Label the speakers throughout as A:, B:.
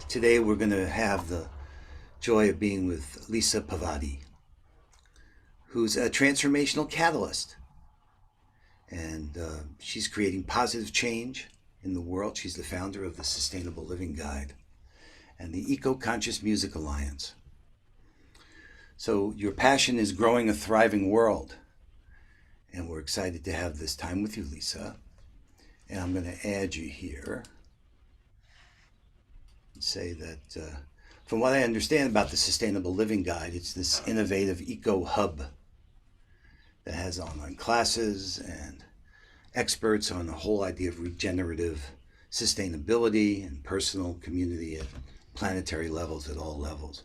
A: Today we're going to have the joy of being with Lisa Pavati, who's a transformational catalyst. And she's creating positive change in the world. She's the founder of the Sustainable Living Guide and the Eco-Conscious Music Alliance. So your passion is growing a thriving world. And we're excited to have this time with you, Lisa. And I'm going to add you here and say that from what I understand about the Sustainable Living Guide, it's this innovative eco hub that has online classes and experts on the whole idea of regenerative sustainability and personal community at planetary levels, at all levels.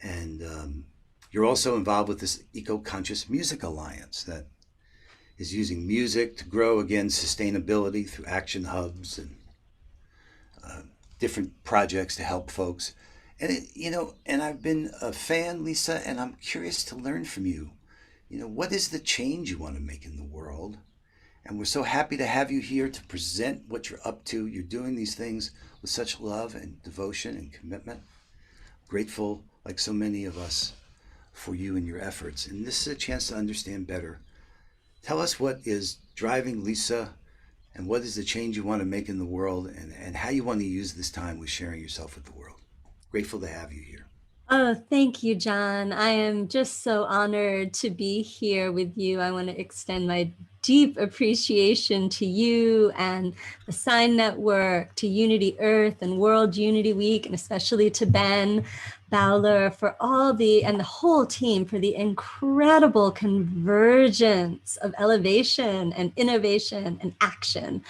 A: And you're also involved with this Eco-Conscious Music Alliance that is using music to grow, again, sustainability through action hubs and different projects to help folks. And I've been a fan, Lisa, and I'm curious to learn from you. What is the change you want to make in the world? And we're so happy to have you here to present what you're up to. You're doing these things with such love and devotion and commitment. Grateful, like so many of us, for you and your efforts. And this is a chance to understand better. Tell us what is driving Lisa and what is the change you want to make in the world and how you want to use this time with sharing yourself with the world. Grateful to have you here.
B: Oh, thank you, John. I am just so honored to be here with you. I want to extend my deep appreciation to you and the Sign Network, to Unity Earth and World Unity Week, and especially to Ben Bowler for and the whole team for the incredible convergence of elevation and innovation and action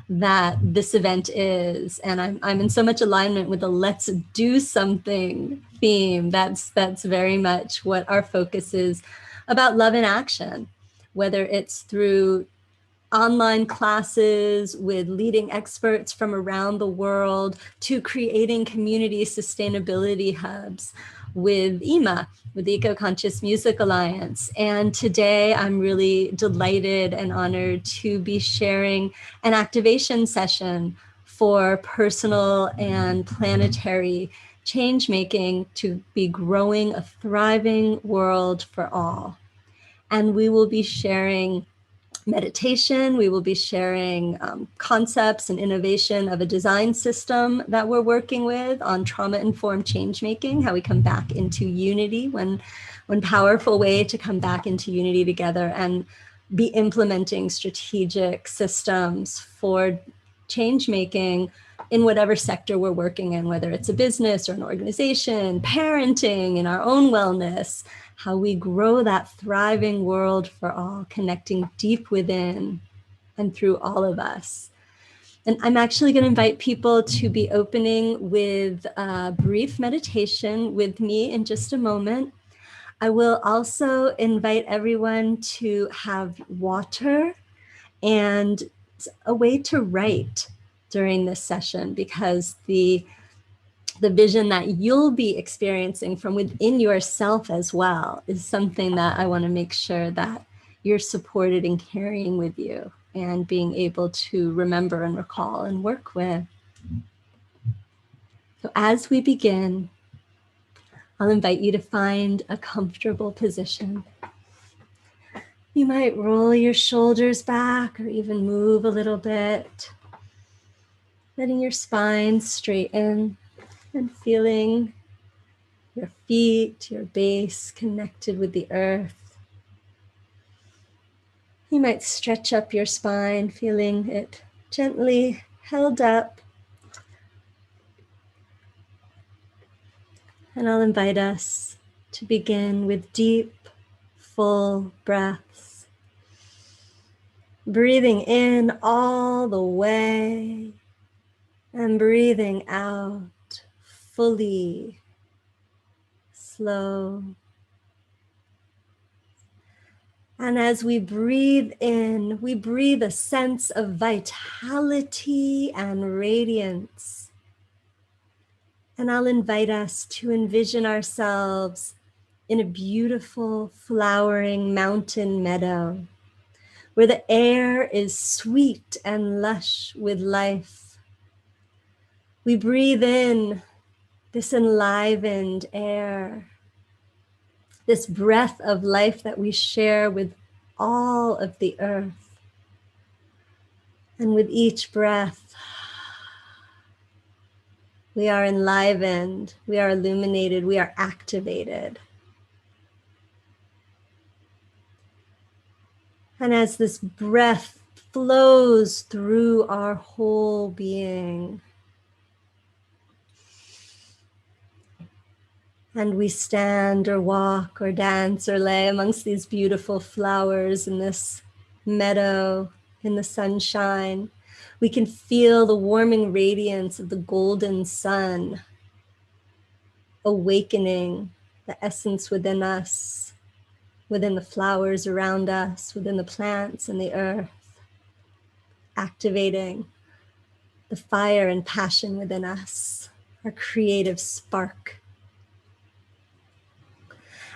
B: that this event is. And I'm in so much alignment with the let's do something theme. That's very much what our focus is about, love in action, whether it's through online classes with leading experts from around the world to creating community sustainability hubs with EMA, with the Eco-Conscious Music Alliance. And today I'm really delighted and honored to be sharing an activation session for personal and planetary change making to be growing a thriving world for all. And we will be sharing meditation. We will be sharing concepts and innovation of a design system that we're working with on trauma-informed change making, how we come back into unity, one powerful way to come back into unity together and be implementing strategic systems for change making in whatever sector we're working in, whether it's a business or an organization, parenting, in our own wellness, how we grow that thriving world for all, connecting deep within and through all of us. And I'm actually going to invite people to be opening with a brief meditation with me in just a moment. I will also invite everyone to have water and a way to write during this session, because the vision that you'll be experiencing from within yourself as well is something that I want to make sure that you're supported in carrying with you and being able to remember and recall and work with. So as we begin, I'll invite you to find a comfortable position. You might roll your shoulders back or even move a little bit, letting your spine straighten and feeling your feet, your base connected with the earth. You might stretch up your spine, feeling it gently held up. And I'll invite us to begin with deep, full breaths. Breathing in all the way and breathing out fully, slow. And as we breathe in, we breathe a sense of vitality and radiance. And I'll invite us to envision ourselves in a beautiful flowering mountain meadow where the air is sweet and lush with life. We breathe in this enlivened air, this breath of life that we share with all of the earth. And with each breath, we are enlivened, we are illuminated, we are activated. And as this breath flows through our whole being, and we stand or walk or dance or lay amongst these beautiful flowers in this meadow in the sunshine, we can feel the warming radiance of the golden sun awakening the essence within us, within the flowers around us, within the plants and the earth, activating the fire and passion within us, our creative spark.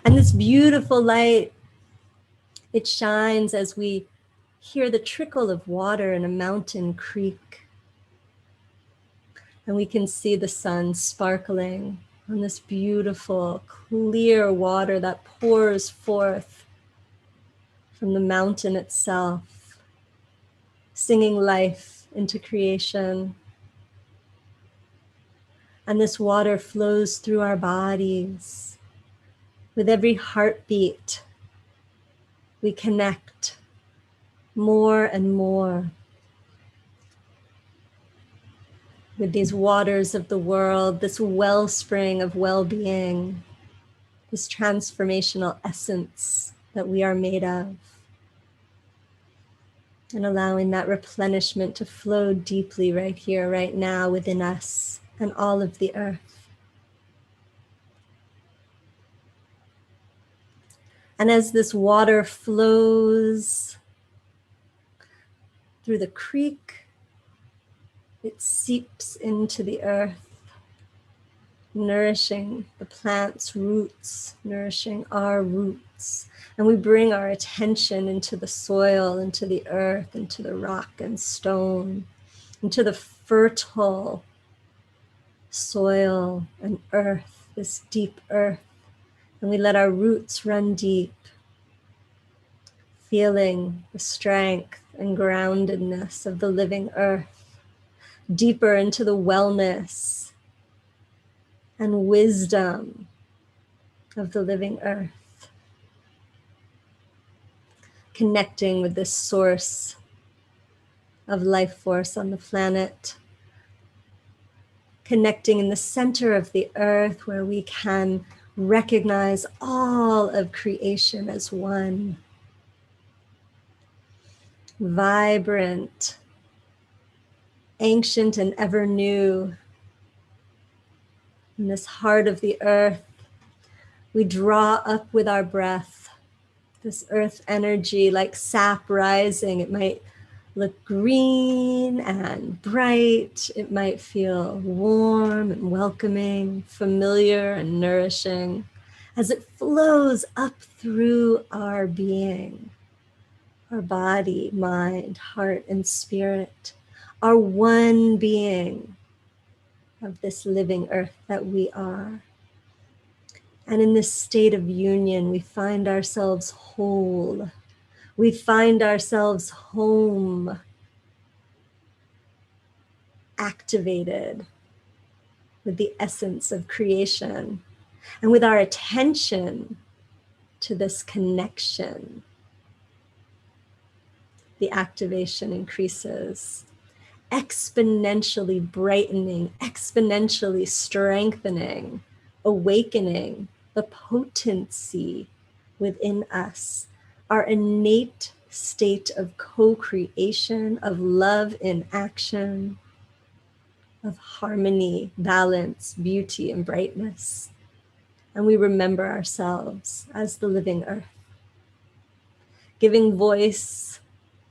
B: And this beautiful light, it shines as we hear the trickle of water in a mountain creek. And we can see the sun sparkling on this beautiful, clear water that pours forth from the mountain itself, singing life into creation. And this water flows through our bodies. With every heartbeat, we connect more and more with these waters of the world, this wellspring of well-being, this transformational essence that we are made of, and allowing that replenishment to flow deeply right here, right now within us and all of the earth. And as this water flows through the creek, it seeps into the earth, nourishing the plant's roots, nourishing our roots. And we bring our attention into the soil, into the earth, into the rock and stone, into the fertile soil and earth, this deep earth. And we let our roots run deep, feeling the strength and groundedness of the living earth, deeper into the wellness and wisdom of the living earth, connecting with this source of life force on the planet, connecting in the center of the earth where we can recognize all of creation as one, vibrant, ancient and ever new. In this heart of the earth, we draw up with our breath this earth energy like sap rising. It might look green and bright. It might feel warm and welcoming, familiar and nourishing as it flows up through our being, our body, mind, heart, and spirit, our one being of this living earth that we are. And in this state of union, we find ourselves whole. We find ourselves home, activated with the essence of creation. And with our attention to this connection, the activation increases, exponentially brightening, exponentially strengthening, awakening the potency within us, our innate state of co-creation, of love in action, of harmony, balance, beauty, and brightness. And we remember ourselves as the living earth, giving voice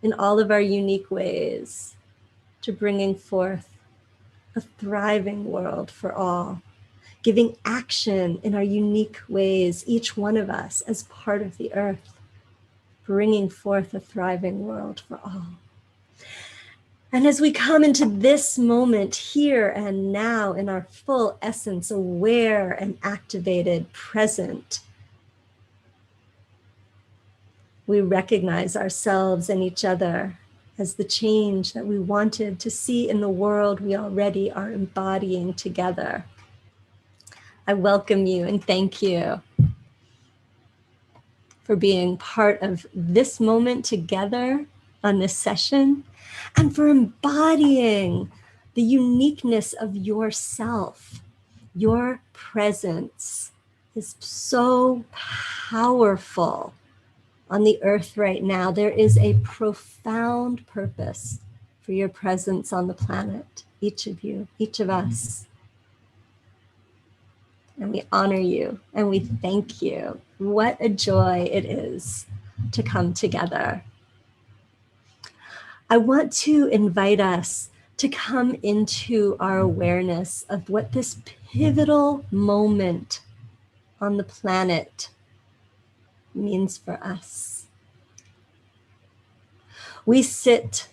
B: in all of our unique ways to bringing forth a thriving world for all, giving action in our unique ways, each one of us as part of the earth, bringing forth a thriving world for all. And as we come into this moment here and now in our full essence, aware and activated, present, we recognize ourselves and each other as the change that we wanted to see in the world we already are embodying together. I welcome you and thank you for being part of this moment together on this session, and for embodying the uniqueness of yourself. Your presence is so powerful on the earth right now. There is a profound purpose for your presence on the planet, each of you, each of us. And we honor you and we thank you. What a joy it is to come together. I want to invite us to come into our awareness of what this pivotal moment on the planet means for us. We sit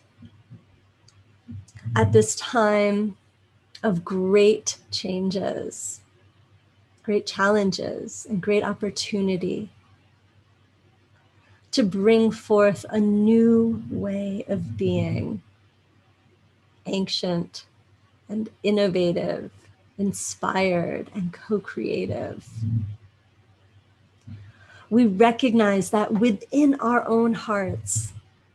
B: at this time of great changes, great challenges, and great opportunity to bring forth a new way of being, ancient and innovative, inspired and co-creative. We recognize that within our own hearts,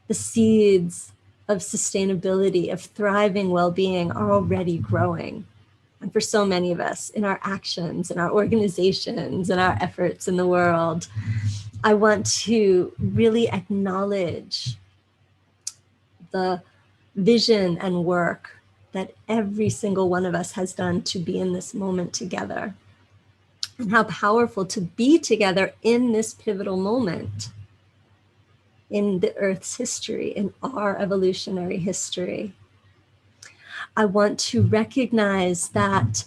B: the seeds of sustainability, of thriving well-being are already growing. And for so many of us, in our actions, in our organizations, in our efforts in the world, I want to really acknowledge the vision and work that every single one of us has done to be in this moment together, and how powerful to be together in this pivotal moment in the Earth's history, in our evolutionary history. I want to recognize that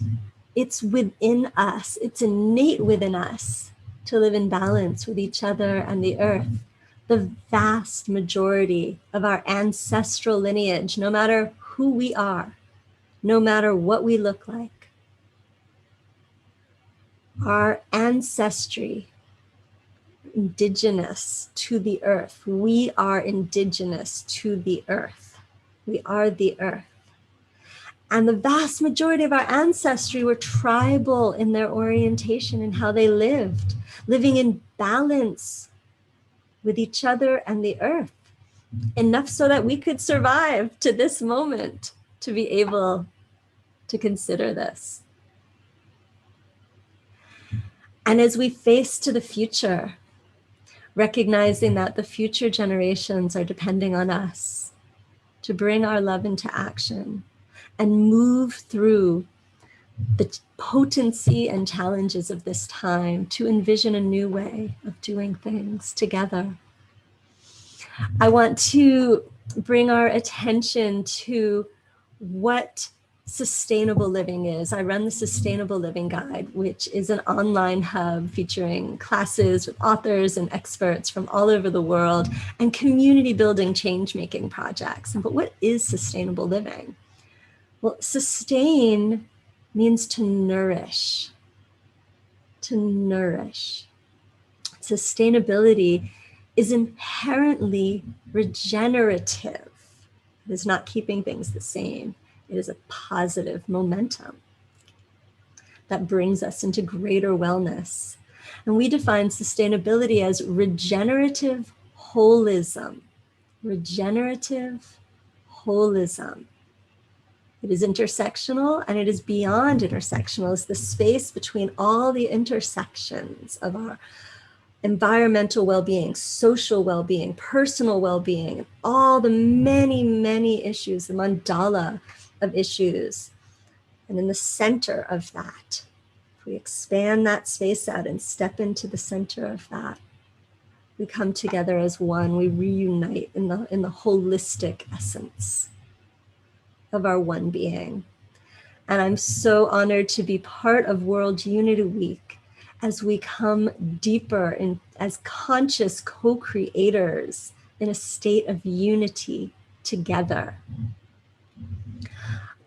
B: it's within us, it's innate within us to live in balance with each other and the earth. The vast majority of our ancestral lineage, no matter who we are, no matter what we look like, our ancestry, indigenous to the earth. We are indigenous to the earth. We are the earth. And the vast majority of our ancestry were tribal in their orientation and how they lived, living in balance with each other and the earth, enough so that we could survive to this moment to be able to consider this. And as we face to the future, recognizing that the future generations are depending on us to bring our love into action and move through the potency and challenges of this time to envision a new way of doing things together. I want to bring our attention to what sustainable living is. I run the Sustainable Living Guide, which is an online hub featuring classes with authors and experts from all over the world and community building change-making projects. But what is sustainable living? Well, sustain means to nourish, to nourish. Sustainability is inherently regenerative. It is not keeping things the same. It is a positive momentum that brings us into greater wellness. And we define sustainability as regenerative holism. Regenerative holism. It is intersectional and it is beyond intersectional. It's the space between all the intersections of our environmental well-being, social well-being, personal well-being, all the many, many issues, the mandala of issues. And in the center of that, if we expand that space out and step into the center of that, we come together as one, we reunite in the holistic essence of our one being. And I'm so honored to be part of World Unity Week as we come deeper in as conscious co-creators in a state of unity together.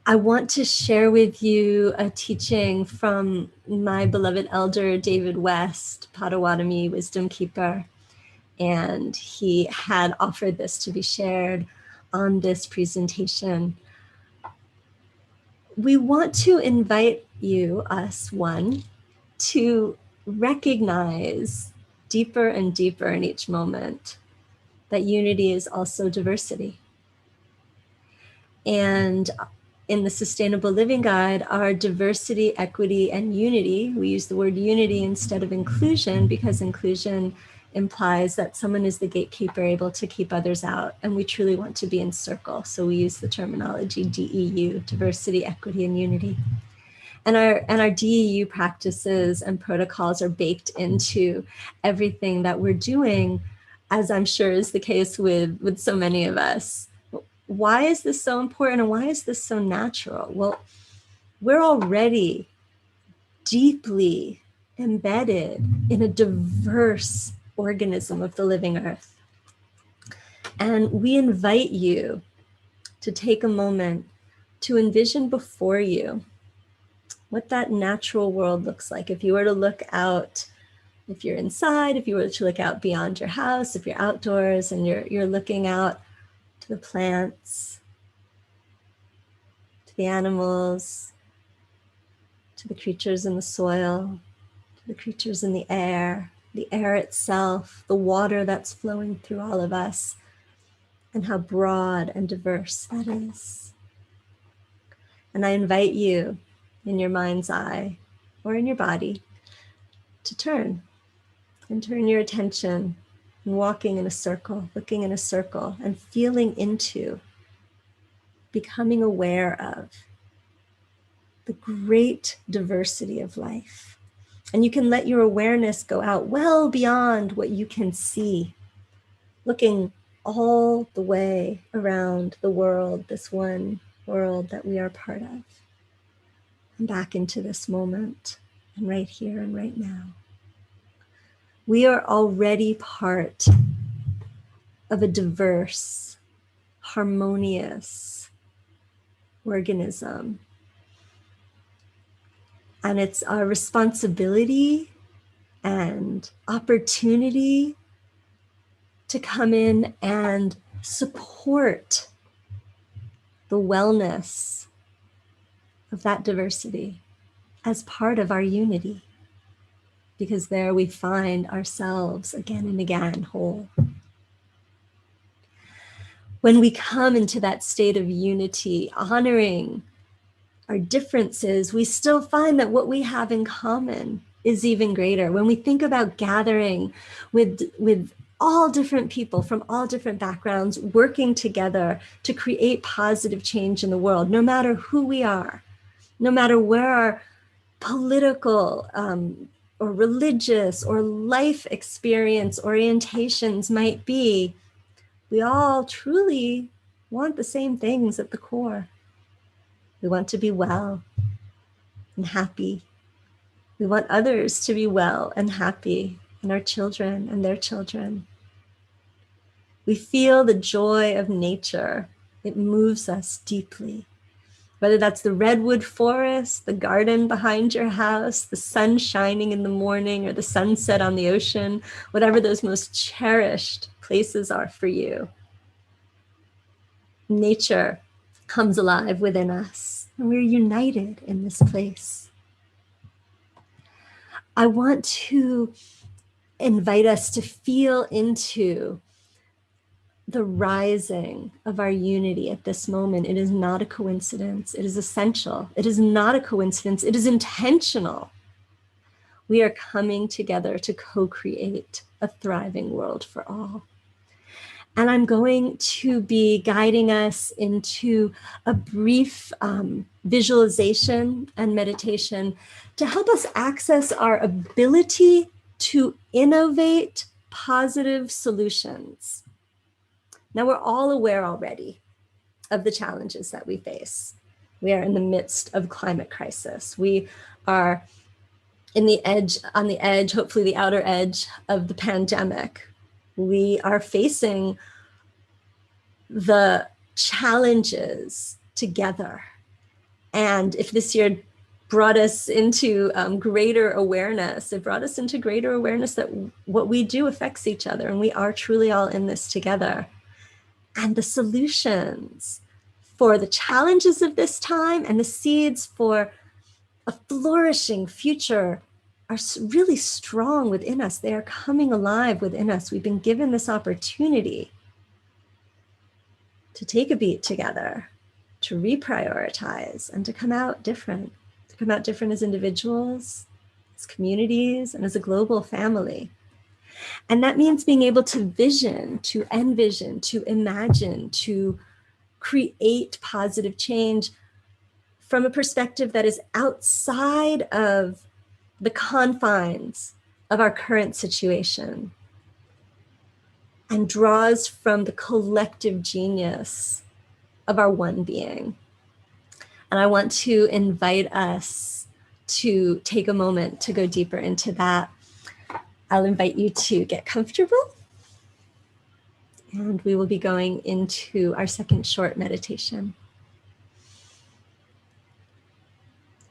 B: I want to share with you a teaching from my beloved elder, David West, Potawatomi Wisdom Keeper. And he had offered this to be shared on this presentation. We want to invite you, us, one, to recognize deeper and deeper in each moment that unity is also diversity. And in the Sustainable Living Guide, our diversity, equity, and unity, we use the word unity instead of inclusion because inclusion implies that someone is the gatekeeper able to keep others out, and we truly want to be in circle. So we use the terminology DEU, diversity, equity, and unity. And our DEU practices and protocols are baked into everything that we're doing, as I'm sure is the case with so many of us. Why is this so important and why is this so natural? Well, we're already deeply embedded in a diverse organism of the living earth. And we invite you to take a moment to envision before you what that natural world looks like. If you were to look out, if you're inside, if you were to look out beyond your house, if you're outdoors and you're looking out to the plants, to the animals, to the creatures in the soil, to the creatures in the air itself, the water that's flowing through all of us, and how broad and diverse that is. And I invite you in your mind's eye or in your body to turn your attention and walking in a circle, looking in a circle and feeling into, becoming aware of the great diversity of life. And you can let your awareness go out well beyond what you can see, looking all the way around the world, this one world that we are part of, and back into this moment and right here and right now. We are already part of a diverse, harmonious organism. And it's our responsibility and opportunity to come in and support the wellness of that diversity as part of our unity, because there we find ourselves again and again whole. When we come into that state of unity, honoring our differences, we still find that what we have in common is even greater. When we think about gathering with all different people from all different backgrounds, working together to create positive change in the world, no matter who we are, no matter where our political or religious or life experience orientations might be, we all truly want the same things at the core. We want to be well and happy. We want others to be well and happy, and our children and their children. We feel the joy of nature. It moves us deeply. Whether that's the redwood forest, the garden behind your house, the sun shining in the morning, or the sunset on the ocean, whatever those most cherished places are for you. Nature comes alive within us, and we're united in this place. I want to invite us to feel into the rising of our unity at this moment. It is not a coincidence. It is essential. It is not a coincidence. It is intentional. We are coming together to co-create a thriving world for all. And I'm going to be guiding us into a brief visualization and meditation to help us access our ability to innovate positive solutions. Now, we're all aware already of the challenges that we face. We are in the midst of climate crisis. We are on the edge, hopefully the outer edge of the pandemic. We are facing the challenges together. And if this year brought us into greater awareness, it brought us into greater awareness that what we do affects each other, and we are truly all in this together. And the solutions for the challenges of this time and the seeds for a flourishing future are really strong within us. They are coming alive within us. We've been given this opportunity to take a beat together, to reprioritize, and to come out different as individuals, as communities, and as a global family. And that means being able to vision, to envision, to imagine, to create positive change from a perspective that is outside of the confines of our current situation and draws from the collective genius of our one being. And I want to invite us to take a moment to go deeper into that. I'll invite you to get comfortable, and we will be going into our second short meditation.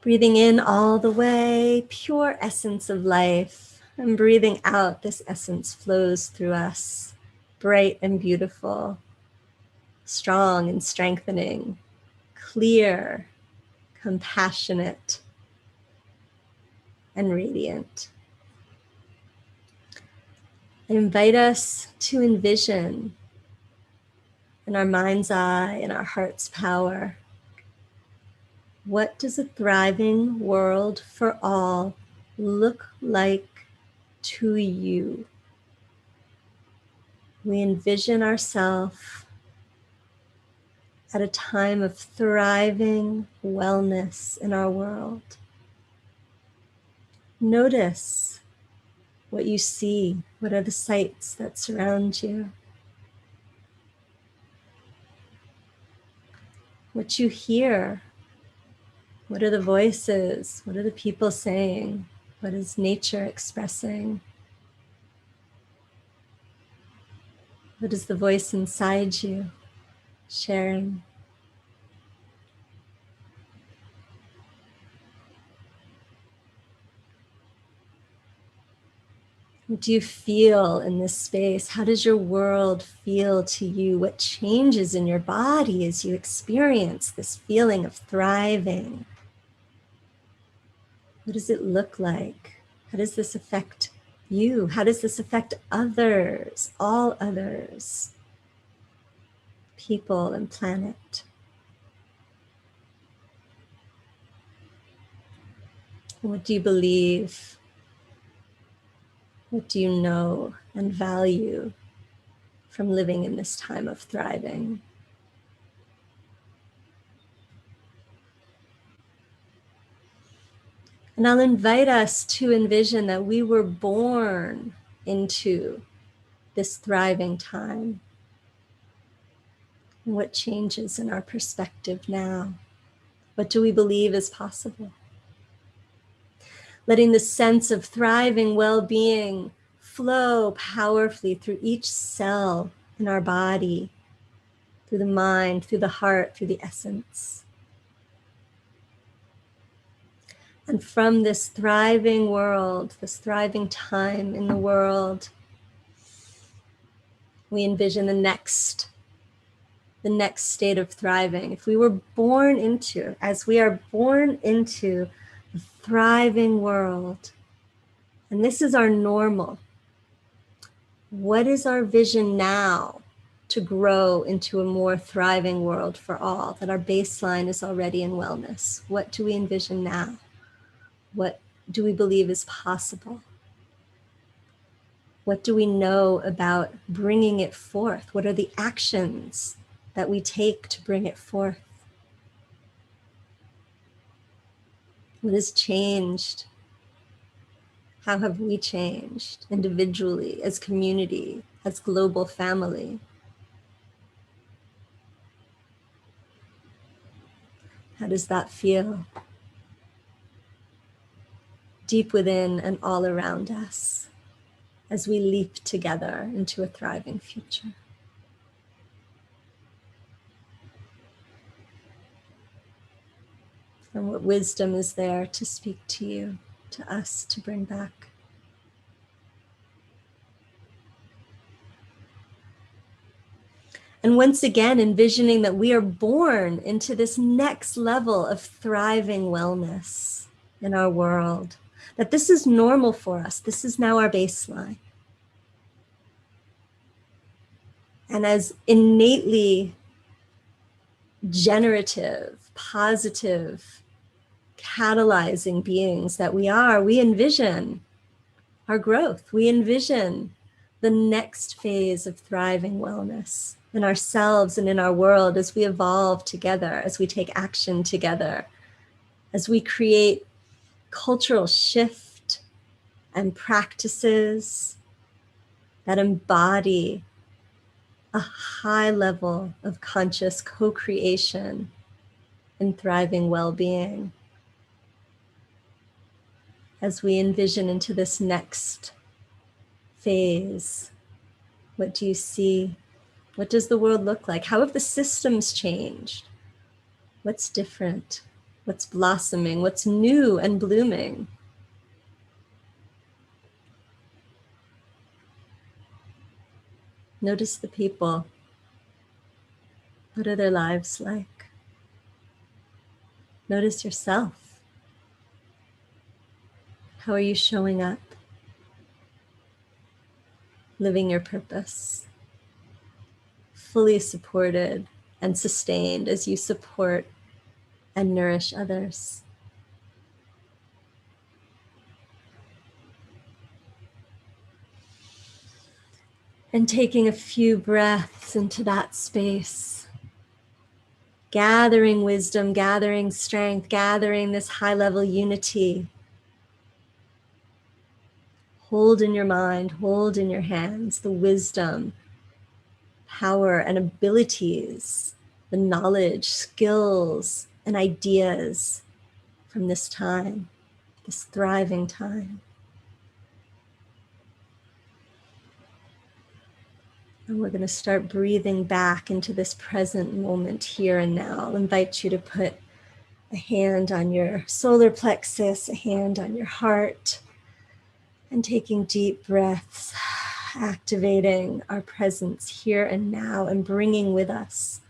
B: Breathing in all the way, pure essence of life, and breathing out, this essence flows through us, bright and beautiful, strong and strengthening, clear, compassionate, and radiant. I invite us to envision in our mind's eye, in our heart's power, what does a thriving world for all look like to you? We envision ourselves at a time of thriving wellness in our world. Notice what you see. What are the sights that surround you? What you hear. What are the voices? What are the people saying? What is nature expressing? What is the voice inside you sharing? What do you feel in this space? How does your world feel to you? What changes in your body as you experience this feeling of thriving? What does it look like? How does this affect you? How does this affect others, all others, people and planet? What do you believe? What do you know and value from living in this time of thriving? And I'll invite us to envision that we were born into this thriving time. And what changes in our perspective now? What do we believe is possible? Letting the sense of thriving well-being flow powerfully through each cell in our body, through the mind, through the heart, through the essence. And from this thriving world, this thriving time in the world, we envision the next state of thriving. If we were born into, as we are born into the thriving world, and this is our normal, what is our vision now to grow into a more thriving world for all, that our baseline is already in wellness? What do we envision now? What do we believe is possible? What do we know about bringing it forth? What are the actions that we take to bring it forth? What has changed? How have we changed individually, as community, as global family? How does that feel? Deep within and all around us, as we leap together into a thriving future. and what wisdom is there to speak to you, to us, to bring back. And once again, envisioning that we are born into this next level of thriving wellness in our world, that this is normal for us. This is now our baseline. And as innately generative, positive, catalyzing beings that we are, we envision our growth. We envision the next phase of thriving wellness in ourselves and in our world as we evolve together, as we take action together, as we create cultural shift and practices that embody a high level of conscious co-creation and thriving well-being. As we envision into this next phase, what do you see? What does the world look like? How have the systems changed? What's different? What's blossoming? What's new and blooming? Notice the people. What are their lives like? Notice yourself. How are you showing up? Living your purpose. Fully supported and sustained as you support and nourish others. And taking a few breaths into that space, gathering wisdom, gathering strength, gathering this high-level unity. Hold in your mind, hold in your hands the wisdom, power, and abilities, the knowledge, skills, and ideas from this time, this thriving time. And we're going to start breathing back into this present moment here and now. I'll invite you to put a hand on your solar plexus, a hand on your heart, and taking deep breaths, activating our presence here and now and bringing with us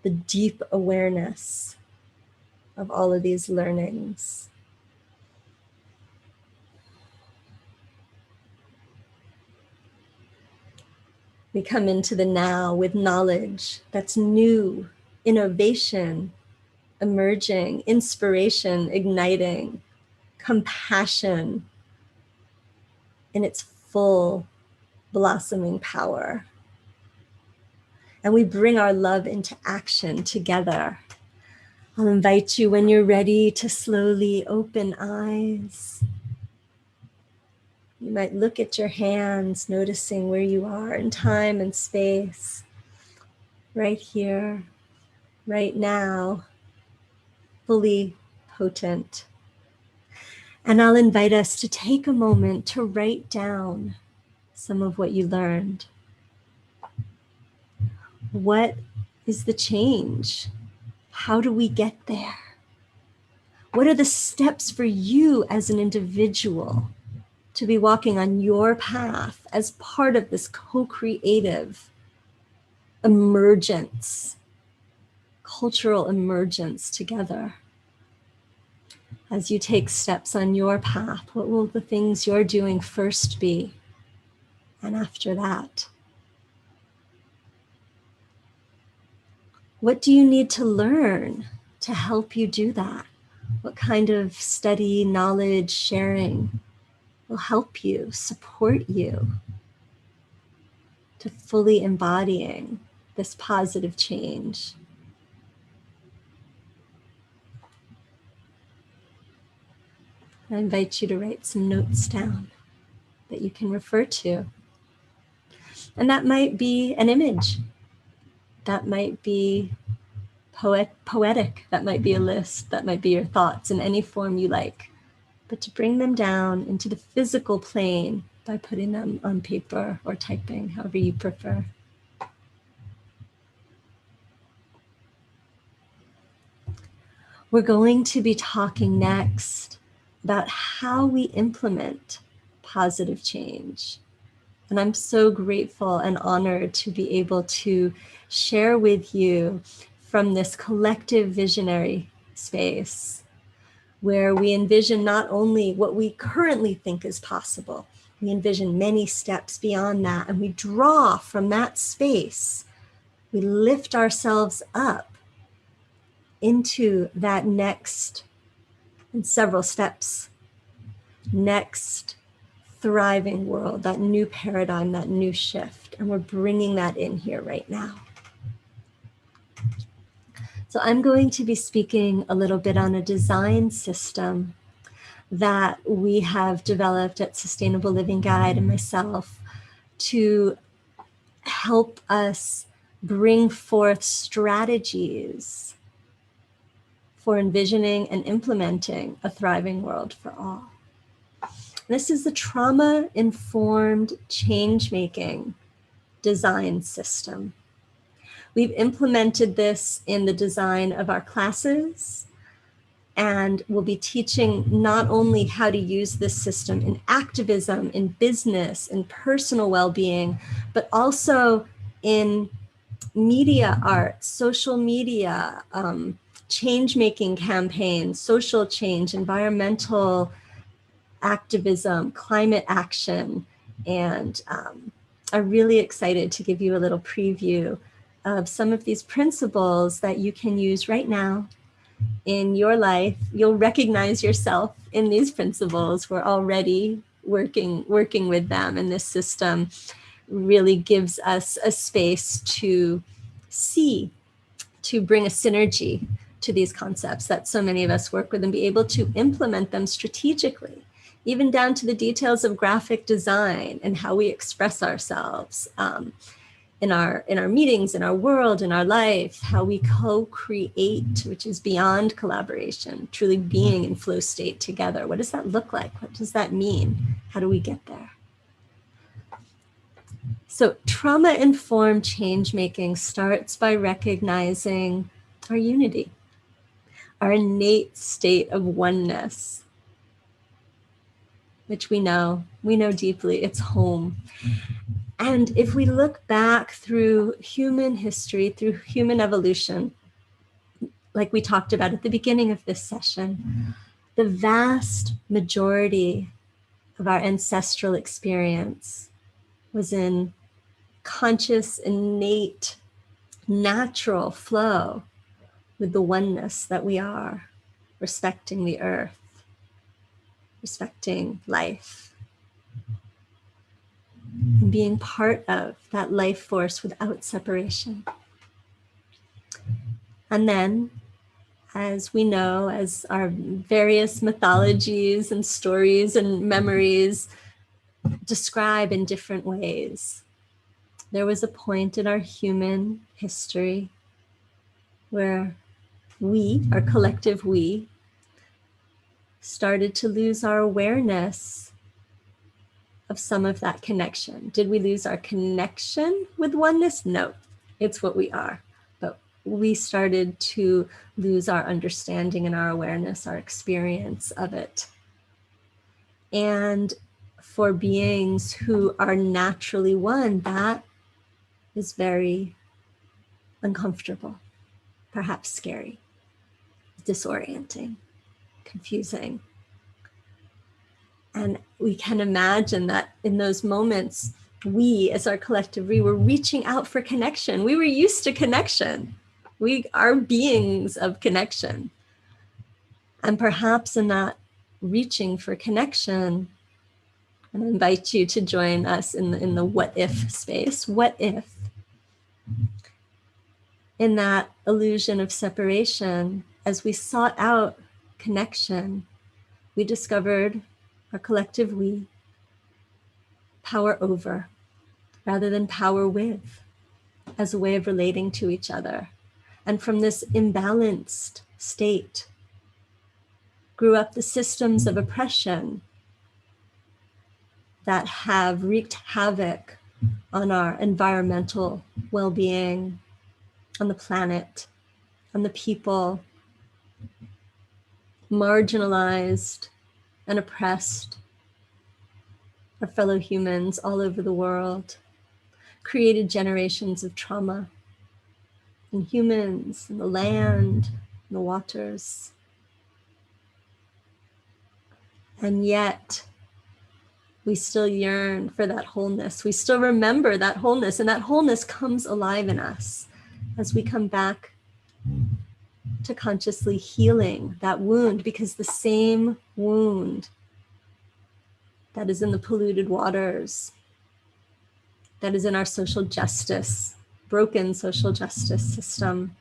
B: the deep awareness of all of these learnings. We come into the now with knowledge that's new, innovation, emerging, inspiration, igniting, compassion in its full blossoming power. And we bring our love into action together. I'll invite you when you're ready to slowly open eyes. You might look at your hands, noticing where you are in time and space, right here, right now, fully potent. And I'll invite us to take a moment to write down some of what you learned. What is the change? How do we get there? What are the steps for you as an individual to be walking on your path as part of this co-creative emergence, cultural emergence together? As you take steps on your path, what will the things you're doing first be? And after that, what do you need to learn to help you do that? What kind of study, knowledge, sharing will help you, support you to fully embodying this positive change? I invite you to write some notes down that you can refer to. And that might be an image. That might be poetic. That might be a list. That might be your thoughts in any form you like. But to bring them down into the physical plane by putting them on paper or typing, however you prefer. We're going to be talking next about how we implement positive change. And I'm so grateful and honored to be able to share with you from this collective visionary space where we envision not only what we currently think is possible, we envision many steps beyond that, and we draw from that space. We lift ourselves up into that next, and several steps, next thriving world, that new paradigm, that new shift. And we're bringing that in here right now. So I'm going to be speaking a little bit on a design system that we have developed at Sustainable Living Guide and myself to help us bring forth strategies for envisioning and implementing a thriving world for all. This is the trauma-informed change-making design system. We've implemented this in the design of our classes, and we'll be teaching not only how to use this system in activism, in business, in personal well-being, but also in media art, social media, change-making campaigns, social change, environmental activism, climate action, and I'm really excited to give you a little preview of some of these principles that you can use right now in your life. You'll recognize yourself in these principles. We're already working with them, and this system really gives us a space to see, to bring a synergy to these concepts that so many of us work with and be able to implement them strategically, even down to the details of graphic design and how we express ourselves in our meetings, in our world, in our life, how we co-create, which is beyond collaboration, truly being in flow state together. What does that look like? What does that mean? How do we get there? So trauma-informed change-making starts by recognizing our unity, our innate state of oneness, which we know deeply, it's home. And if we look back through human history, through human evolution, like we talked about at the beginning of this session, the vast majority of our ancestral experience was in conscious, innate, natural flow with the oneness that we are, respecting the earth, respecting life, and being part of that life force without separation. And then, as we know, as our various mythologies and stories and memories describe in different ways, there was a point in our human history where we, our collective we, started to lose our awareness of some of that connection. Did we lose our connection with oneness? No, it's what we are. But we started to lose our understanding and our awareness, our experience of it. And for beings who are naturally one, that is very uncomfortable, perhaps scary, disorienting, confusing. And we can imagine that in those moments, we, as our collective we, were reaching out for connection. We were used to connection. We are beings of connection. And perhaps in that reaching for connection, and I invite you to join us in the what if space. What if, in that illusion of separation, as we sought out connection, we discovered our collective we, power over rather than power with, as a way of relating to each other. And from this imbalanced state grew up the systems of oppression that have wreaked havoc on our environmental well-being, on the planet, on the people, marginalized and oppressed our fellow humans all over the world, created generations of trauma in humans, in the land, in the waters. And yet, we still yearn for that wholeness. We still remember that wholeness, and that wholeness comes alive in us as we come back to consciously healing that wound, because the same wound that is in the polluted waters, that is in our social justice, broken social justice system,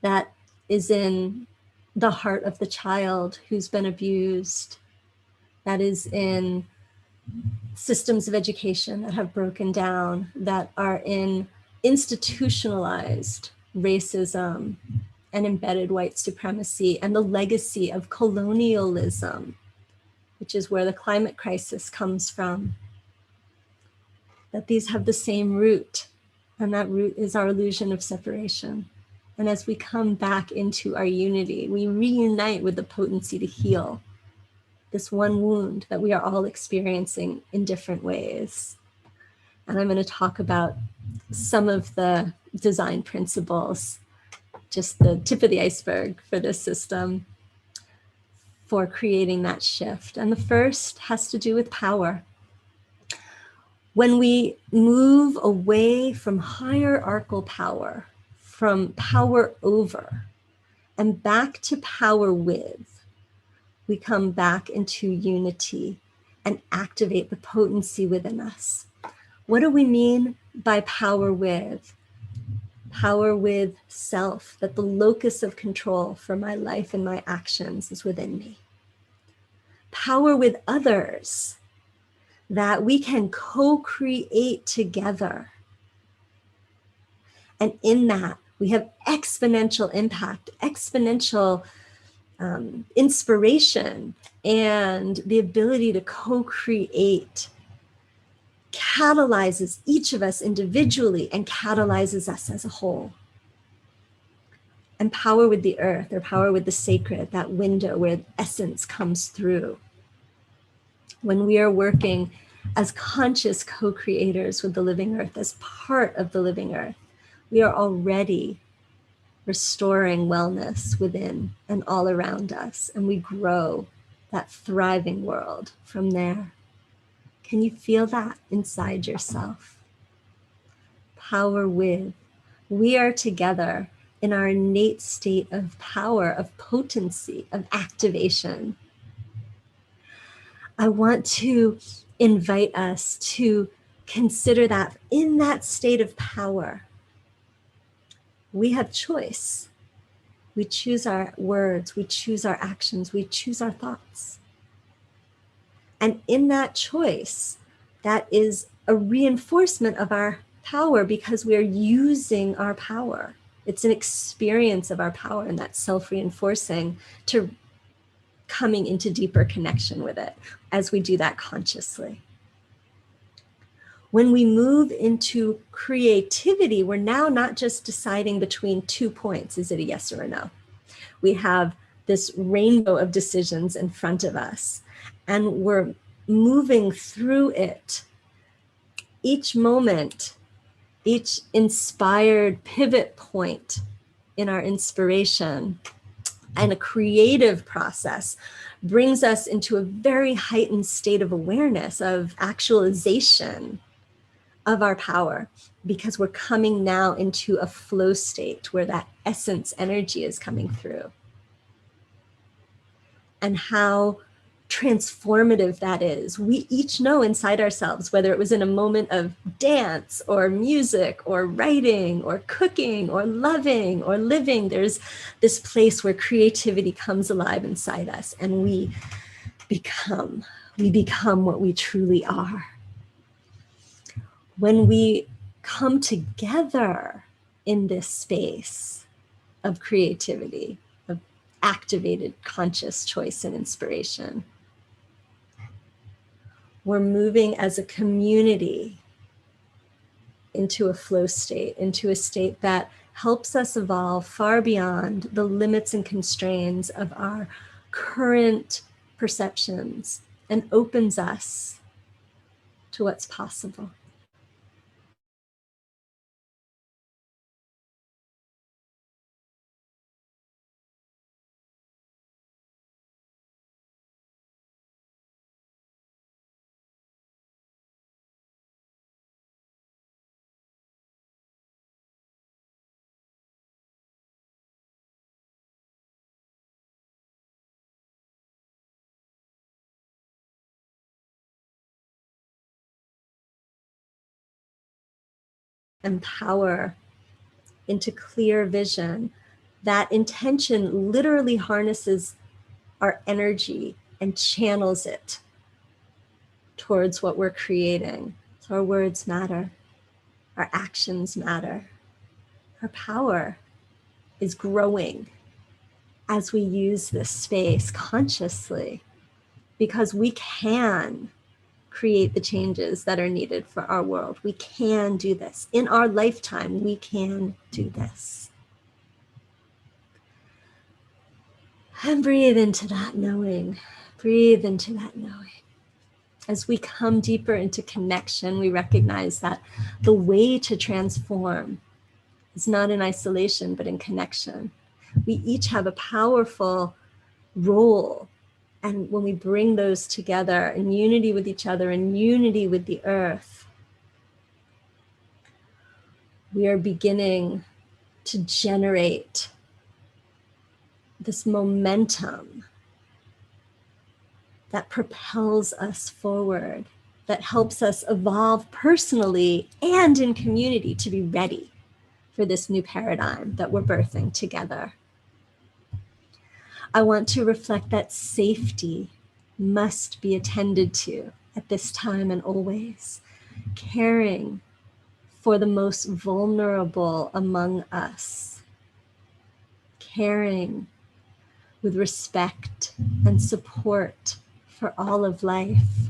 B: that is in the heart of the child who's been abused, that is in systems of education that have broken down, that are in institutionalized racism and embedded white supremacy, and the legacy of colonialism, which is where the climate crisis comes from, that these have the same root, and that root is our illusion of separation. And as we come back into our unity, we reunite with the potency to heal this one wound that we are all experiencing in different ways. And I'm going to talk about some of the design principles, just the tip of the iceberg for this system, for creating that shift. And the first has to do with power. When we move away from hierarchical power, from power over, and back to power with, we come back into unity and activate the potency within us. What do we mean by power with? Power with self, that the locus of control for my life and my actions is within me. Power with others, that we can co-create together. And in that, we have exponential impact, exponential inspiration, and the ability to co-create catalyzes each of us individually and catalyzes us as a whole. And power with the earth, or power with the sacred, that window where essence comes through. When we are working as conscious co-creators with the living earth, as part of the living earth, we are already restoring wellness within and all around us, and we grow that thriving world from there. Can you feel that inside yourself? Power with. We are together in our innate state of power, of potency, of activation. I want to invite us to consider that in that state of power, we have choice. We choose our words, we choose our actions, we choose our thoughts. And in that choice, that is a reinforcement of our power, because we are using our power. It's an experience of our power, and that's self-reinforcing to coming into deeper connection with it as we do that consciously. When we move into creativity, we're now not just deciding between 2 points. Is it a yes or a no? We have this rainbow of decisions in front of us, and we're moving through it. Each moment, each inspired pivot point in our inspiration and a creative process brings us into a very heightened state of awareness, of actualization of our power, because we're coming now into a flow state where that essence energy is coming through. And how transformative that is. We each know inside ourselves, whether it was in a moment of dance or music or writing or cooking or loving or living, there's this place where creativity comes alive inside us, and we become what we truly are. When we come together in this space of creativity, of activated conscious choice and inspiration, we're moving as a community into a flow state, into a state that helps us evolve far beyond the limits and constraints of our current perceptions and opens us to what's possible. And power into clear vision. That intention literally harnesses our energy and channels it towards what we're creating. So our words matter, our actions matter, our power is growing as we use this space consciously, because we can create the changes that are needed for our world. We can do this. In our lifetime, we can do this. And breathe into that knowing. Breathe into that knowing. As we come deeper into connection, we recognize that the way to transform is not in isolation, but in connection. We each have a powerful role. And when we bring those together in unity with each other, in unity with the earth, we are beginning to generate this momentum that propels us forward, that helps us evolve personally and in community to be ready for this new paradigm that we're birthing together. I want to reflect that safety must be attended to at this time and always, caring for the most vulnerable among us, caring with respect and support for all of life,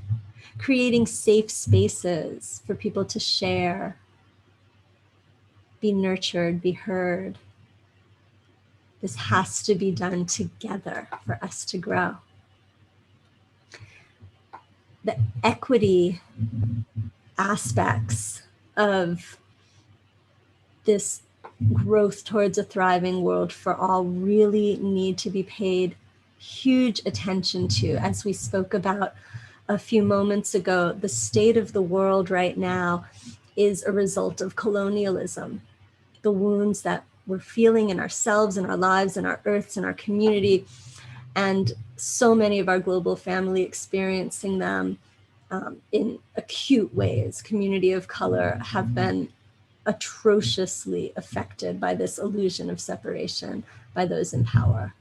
B: creating safe spaces for people to share, be nurtured, be heard. This has to be done together for us to grow. The equity aspects of this growth towards a thriving world for all really need to be paid huge attention to. As we spoke about a few moments ago, the state of the world right now is a result of colonialism. The wounds that we're feeling in ourselves, in our lives, in our earths, in our community, and so many of our global family experiencing them in acute ways. Community of color have been atrociously affected by this illusion of separation by those in power,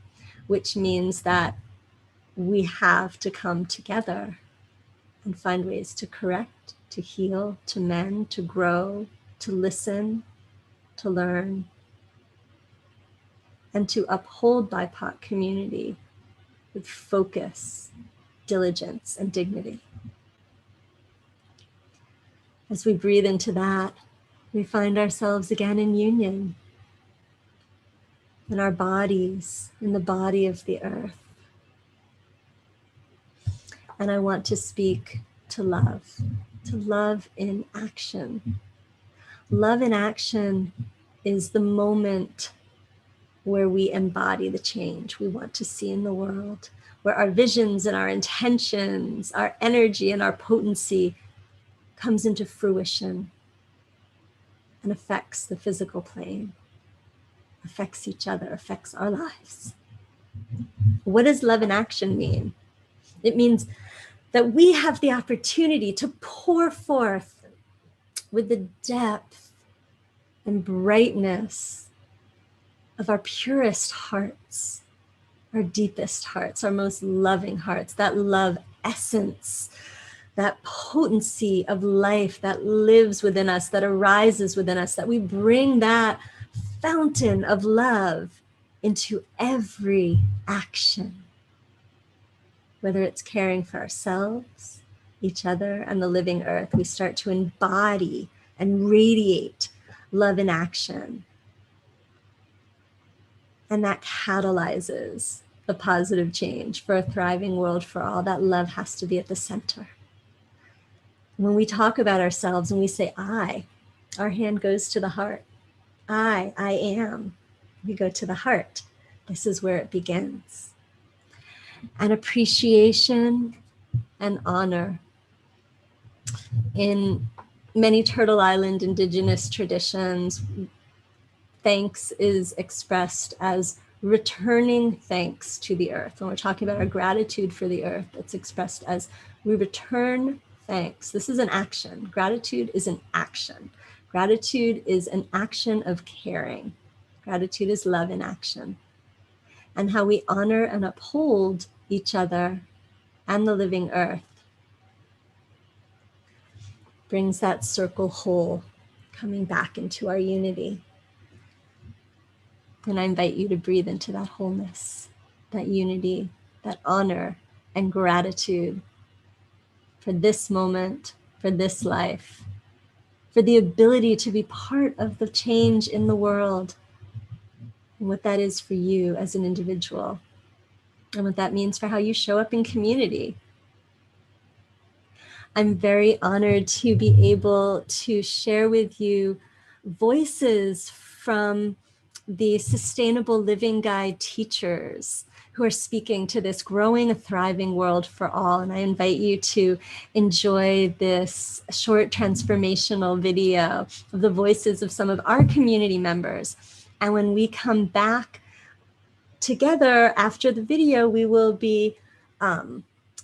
B: which means that we have to come together and find ways to correct, to heal, to mend, to grow, to listen, to learn, and to uphold BIPOC community with focus, diligence, and dignity. As we breathe into that, we find ourselves again in union in our bodies, in the body of the earth. And I want to speak to love in action. Love in action is the moment where we embody the change we want to see in the world, where our visions and our intentions, our energy and our potency comes into fruition and affects the physical plane, affects each other, affects our lives. What does love in action mean? It means that we have the opportunity to pour forth with the depth and brightness of our purest hearts, our deepest hearts, our most loving hearts, that love essence, that potency of life that lives within us, that arises within us, that we bring that fountain of love into every action, whether it's caring for ourselves, each other, and the living earth. We start to embody and radiate love in action. And that catalyzes the positive change for a thriving world for all. That love has to be at the center. When we talk about ourselves and we say I, our hand goes to the heart. I am. We go to the heart. This is where it begins. And appreciation and honor. In many Turtle Island indigenous traditions, thanks is expressed as returning thanks to the earth. When we're talking about our gratitude for the earth, it's expressed as we return thanks. This is an action. Gratitude is an action. Gratitude is an action of caring. Gratitude is love in action. And how we honor and uphold each other and the living earth brings that circle whole, coming back into our unity. And I invite you to breathe into that wholeness, that unity, that honor and gratitude for this moment, for this life, for the ability to be part of the change in the world, and what that is for you as an individual, and what that means for how you show up in community. I'm very honored to be able to share with you voices from the Sustainable Living Guide teachers who are speaking to this growing a thriving world for all. And I invite you to enjoy this short transformational video of the voices of some of our community members. And when we come back together after the video, we will be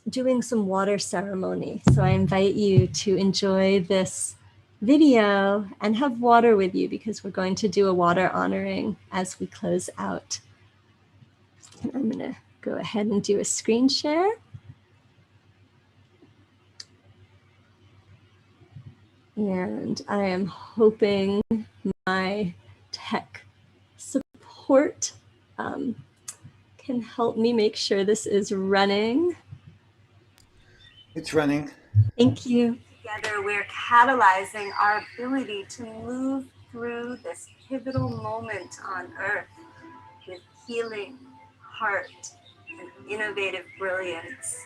B: doing some water ceremony. So I invite you to enjoy this video and have water with you, because we're going to do a water honoring as we close out. And I'm going to go ahead and do a screen share. And I am hoping my tech support can help me make sure this is running.
A: It's running.
B: Thank you. Together, we're catalyzing our ability to move through this pivotal moment on Earth with healing, heart, and innovative brilliance.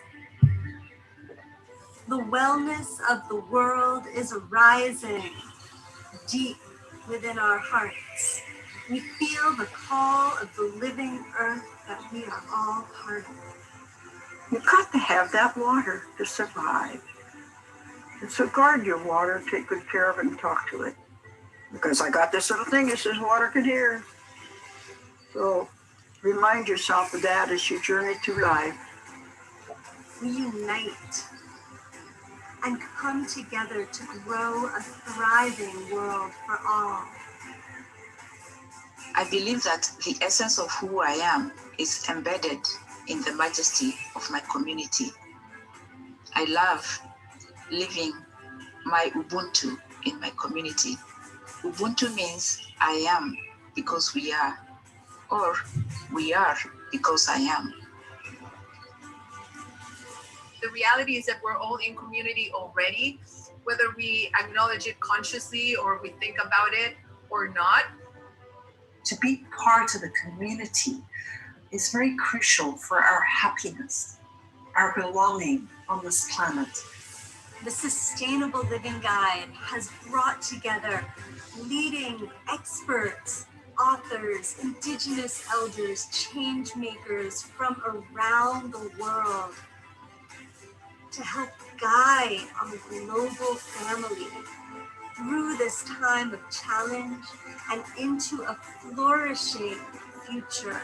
B: The wellness of the world is rising deep within our hearts. We feel the call of the living Earth that we are all part of.
C: You've got to have that water to survive. And so guard your water, take good care of it, and talk to it. Because I got this little thing that says water can hear. So remind yourself of that as you journey through life.
B: We unite and come together to grow a thriving world for all.
D: I believe that the essence of who I am is embedded in the majesty of my community. I love living my Ubuntu in my community. Ubuntu means I am because we are, or we are because I am.
E: The reality is that we're all in community already, whether we acknowledge it consciously or we think about it or not.
F: To be part of the community is very crucial for our happiness, our belonging on this planet.
B: The Sustainable Living Guide has brought together leading experts, authors, indigenous elders, change makers from around the world to help guide our global family through this time of challenge and into a flourishing future.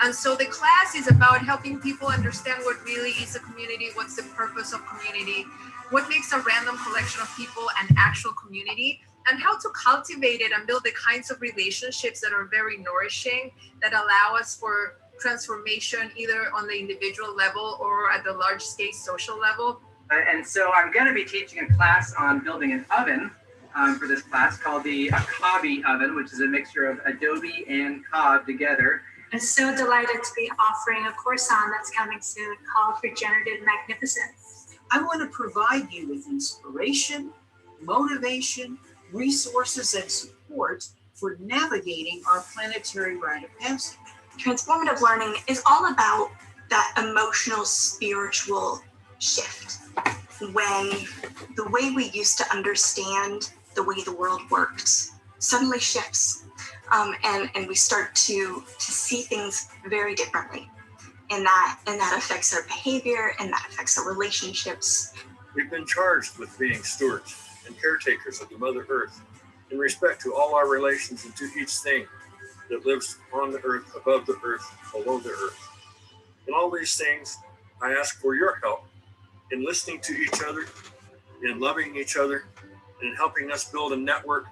E: And so the class is about helping people understand what really is a community, what's the purpose of community, what makes a random collection of people an actual community, and how to cultivate it and build the kinds of relationships that are very nourishing, that allow us for transformation either on the individual level or at the large scale social level.
G: And so I'm going to be teaching a class on building an oven for this class called the Akabi oven, which is a mixture of adobe and cob together.
H: I'm so delighted to be offering a course on that's coming soon called Regenerative Magnificence.
F: I want to provide you with inspiration, motivation, resources, and support
C: for navigating our planetary rite of passage.
I: Transformative learning is all about that emotional, spiritual shift when the way we used to understand the way the world worked suddenly shifts, and we start to see things very differently, and that affects our behavior, and that affects our relationships.
J: We've been charged with being stewards and caretakers of the Mother Earth in respect to all our relations and to each thing that lives on the earth, above the earth, below the earth. In all these things, I ask for your help in listening to each other, in loving each other, and in helping us build a network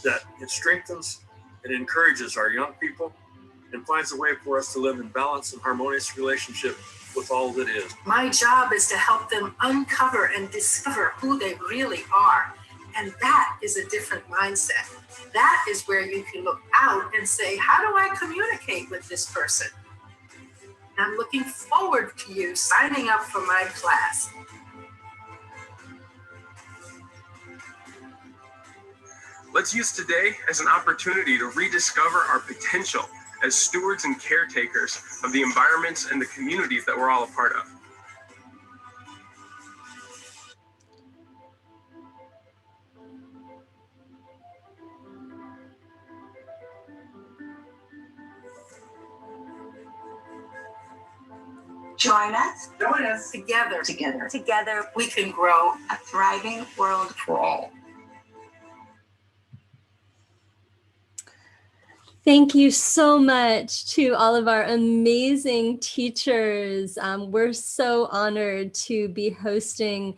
J: that it strengthens and encourages our young people and finds a way for us to live in balance and harmonious relationship with all that is.
F: My job is to help them uncover and discover who they really are. And that is a different mindset. That is where you can look out and say, how do I communicate with this person? I'm looking forward to you signing up for my class.
K: Let's use today as an opportunity to rediscover our potential as stewards and caretakers of the environments and the communities that we're all a part of.
I: Join us.
C: Join us.
F: Together,
I: Together,
F: we can grow
I: a thriving world
J: For all.
B: Thank you so much to all of our amazing teachers. We're so honored to be hosting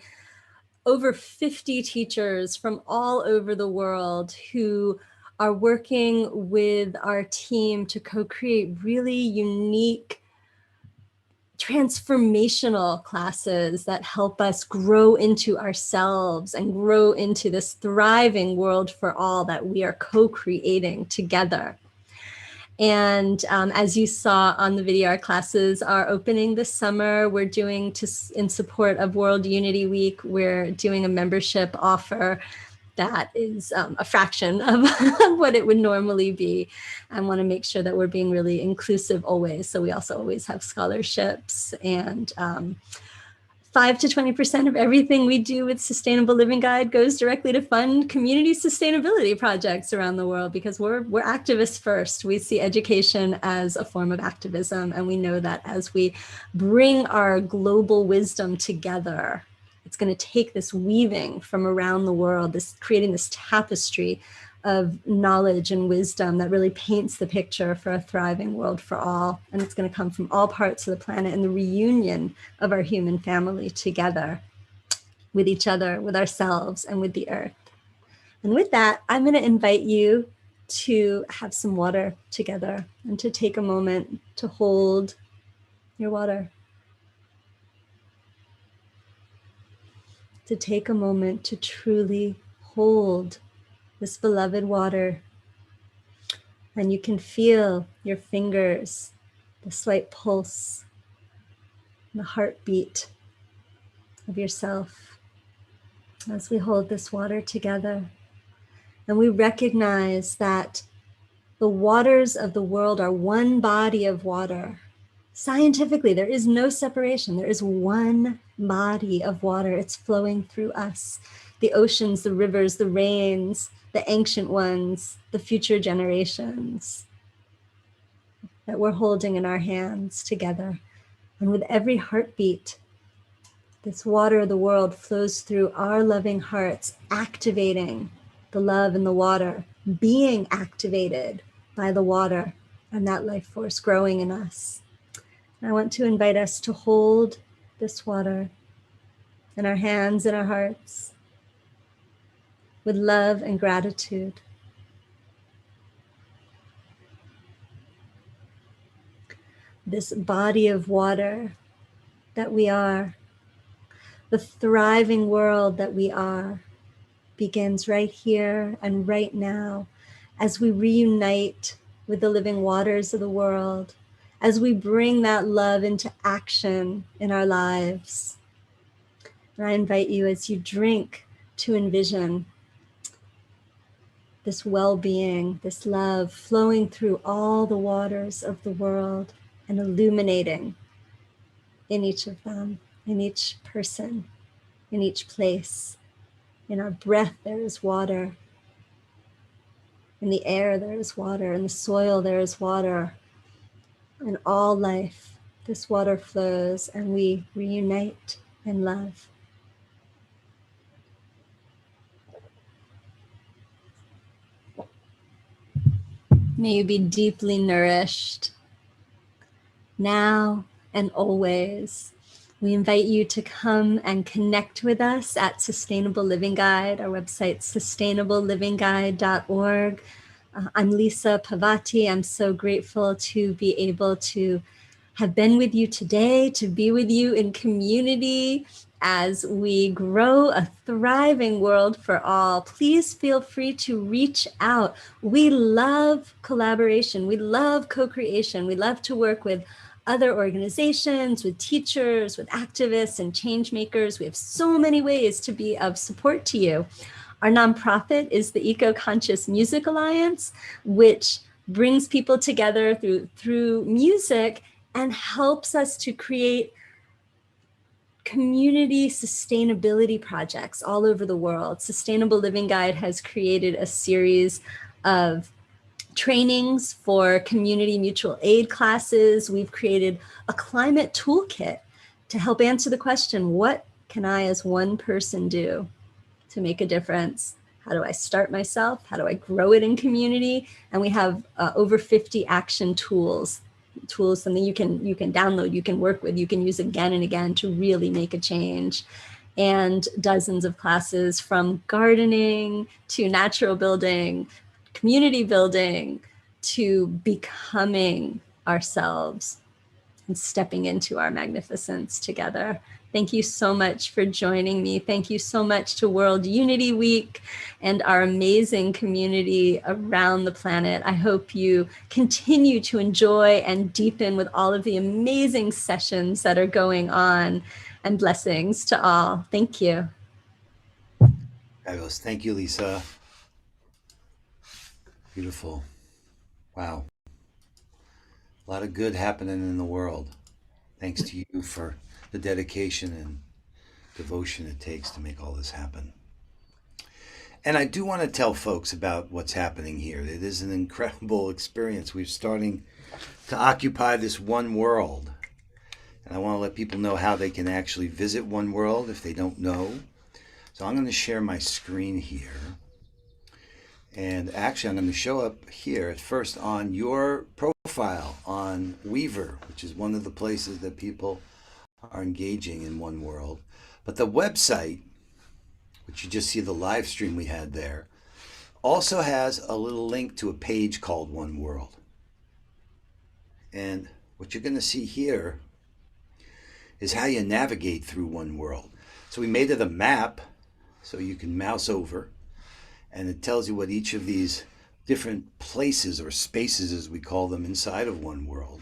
B: over 50 teachers from all over the world who are working with our team to co-create really unique, transformational classes that help us grow into ourselves and grow into this thriving world for all that we are co-creating together. And as you saw on the video, our classes are opening this summer. We're doing, in support of World Unity Week, we're doing a membership offer that is a fraction of what it would normally be. I want to make sure that we're being really inclusive always. So we also always have scholarships, and 5 to 20% of everything we do with Sustainable Living Guide goes directly to fund community sustainability projects around the world, because we're activists first. We see education as a form of activism, and we know that as we bring our global wisdom together, it's going to take this weaving from around the world, creating this tapestry of knowledge and wisdom that really paints the picture for a thriving world for all. And it's going to come from all parts of the planet, and the reunion of our human family together with each other, with ourselves, and with the earth. And with that, I'm going to invite you to have some water together and to take a moment to hold your water. To take a moment to truly hold this beloved water. And you can feel your fingers, the slight pulse, the heartbeat of yourself as we hold this water together. And we recognize that the waters of the world are one body of water. Scientifically, there is no separation. There is one body of water. It's flowing through us. The oceans, the rivers, the rains, the ancient ones, the future generations that we're holding in our hands together. And with every heartbeat, this water of the world flows through our loving hearts, activating the love in the water, being activated by the water and that life force growing in us. I want to invite us to hold this water in our hands and our hearts with love and gratitude. This body of water that we are, the thriving world that we are, begins right here and right now as we reunite with the living waters of the world, as we bring that love into action in our lives. And I invite you, as you drink, to envision this well-being, this love flowing through all the waters of the world and illuminating in each of them, in each person, in each place. In our breath, there is water. In the air, there is water. In the soil, there is water. In all life, this water flows and we reunite in love. May you be deeply nourished now and always. We invite you to come and connect with us at Sustainable Living Guide. Our website, sustainablelivingguide.org. I'm Lisa Pavati. I'm so grateful to be able to have been with you today, to be with you in community as we grow a thriving world for all. Please feel free to reach out. We love collaboration. We love co-creation. We love to work with other organizations, with teachers, with activists and change makers. We have so many ways to be of support to you. Our nonprofit is the Eco-Conscious Music Alliance, which brings people together through music and helps us to create community sustainability projects all over the world. Sustainable Living Guide has created a series of trainings for community mutual aid classes. We've created a climate toolkit to help answer the question, what can I as one person do to make a difference? How do I start myself? How do I grow it in community? And we have over 50 action tools, something you can download, you can work with, you can use again and again to really make a change. And dozens of classes from gardening to natural building, community building, to becoming ourselves and stepping into our magnificence together. Thank you so much for joining me. Thank you so much to World Unity Week and our amazing community around the planet. I hope you continue to enjoy and deepen with all of the amazing sessions that are going on, and blessings to all. Thank you.
A: Fabulous. Thank you, Lisa. Beautiful. Wow. A lot of good happening in the world. Thanks to you for the dedication and devotion it takes to make all this happen. And I do want to tell folks about what's happening here. It is an incredible experience. We're starting to occupy this one world. And I want to let people know how they can actually visit One World if they don't know. So I'm going to share my screen here. And actually, I'm going to show up here at first on your profile on Weaver, which is one of the places that people are engaging in One World. But the website, which you just see the live stream we had there, also has a little link to a page called One World. And what you're going to see here is how you navigate through One World. So we made it a map so you can mouse over, and it tells you what each of these different places or spaces, as we call them, inside of One World.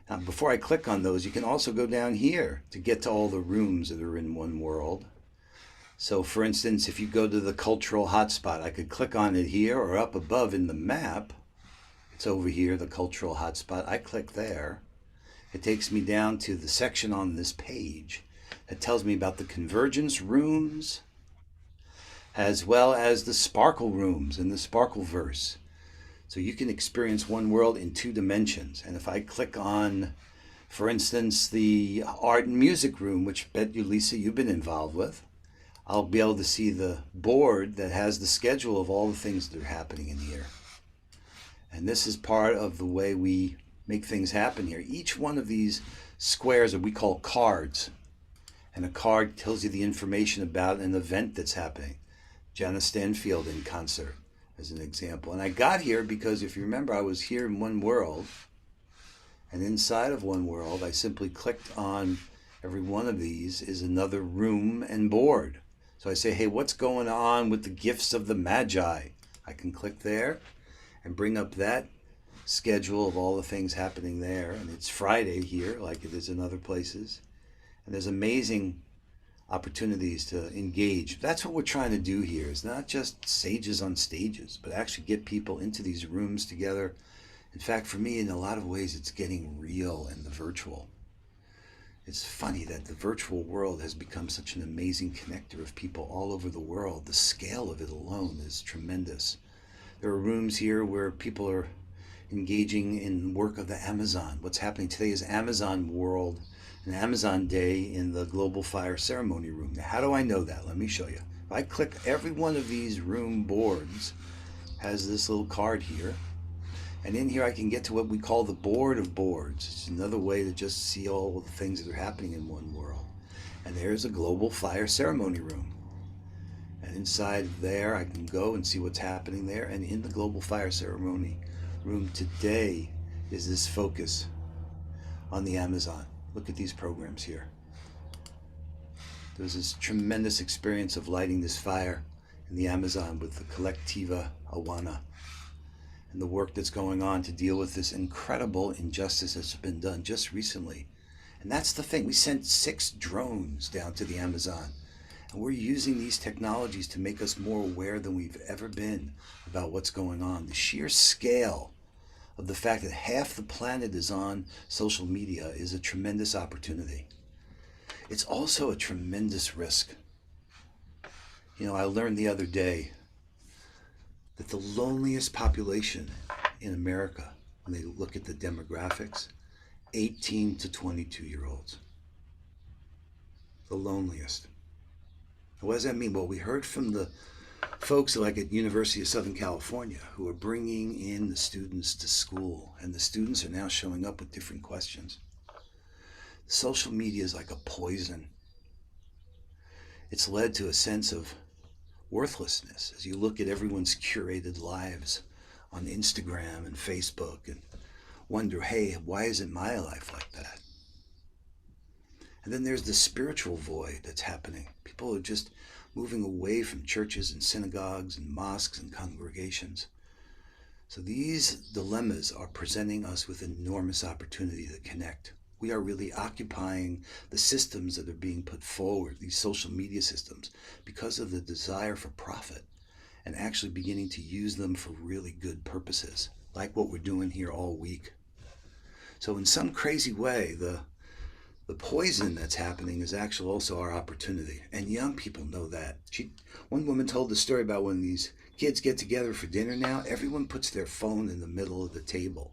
A: Now, before I click on those, you can also go down here to get to all the rooms that are in One World. So for instance, if you go to the cultural hotspot, I could click on it here or up above in the map. It's over here, the cultural hotspot. I click there. It takes me down to the section on this page that tells me about the convergence rooms, as well as the sparkle rooms and the sparkle verse. So you can experience One World in 2 dimensions. And if I click on, for instance, the art and music room, which I bet you, Lisa, you've been involved with, I'll be able to see the board that has the schedule of all the things that are happening in here. And this is part of the way we make things happen here. Each one of these squares are we call cards. And a card tells you the information about an event that's happening. Jana Stanfield in concert, as an example. And I got here because, if you remember, I was here in One World. And inside of One World, I simply clicked on every one of these is another room and board. So I say, hey, what's going on with the gifts of the Magi? I can click there and bring up that schedule of all the things happening there. And it's Friday here, like it is in other places. And there's amazing opportunities to engage. That's what we're trying to do here, is not just sages on stages, but actually get people into these rooms together. In fact, for me, in a lot of ways, it's getting real in the virtual. It's funny that the virtual world has become such an amazing connector of people all over the world. The scale of it alone is tremendous. There are rooms here where people are engaging in work of the Amazon. What's happening today is Amazon World, an Amazon Day in the Global Fire Ceremony Room. Now, how do I know that? Let me show you. If I click, every one of these room boards has this little card here. And in here I can get to what we call the board of boards. It's another way to just see all the things that are happening in one world. And there's a Global Fire Ceremony Room. And inside there I can go and see what's happening there. And in the Global Fire Ceremony Room today is this focus on the Amazon. Look at these programs here. There's this tremendous experience of lighting this fire in the Amazon with the Collectiva Awana, and the work that's going on to deal with this incredible injustice that's been done just recently. And that's the thing. We sent 6 drones down to the Amazon, and we're using these technologies to make us more aware than we've ever been about what's going on. The sheer scale of the fact that half the planet is on social media is a tremendous opportunity. It's also a tremendous risk. You know, I learned the other day that the loneliest population in America, when they look at the demographics, 18 to 22-year-olds. The loneliest. What does that mean? Well, we heard from the folks like at University of Southern California who are bringing in the students to school, and the students are now showing up with different questions. Social media is like a poison. It's led to a sense of worthlessness as you look at everyone's curated lives on Instagram and Facebook and wonder, hey, why isn't my life like that? And then there's the spiritual void that's happening. People are just moving away from churches and synagogues and mosques and congregations. So these dilemmas are presenting us with enormous opportunity to connect. We are really occupying the systems that are being put forward, these social media systems, because of the desire for profit, and actually beginning to use them for really good purposes, like what we're doing here all week. So in some crazy way, the poison that's happening is actually also our opportunity, and young people know that. One woman told the story about when these kids get together for dinner now, everyone puts their phone in the middle of the table,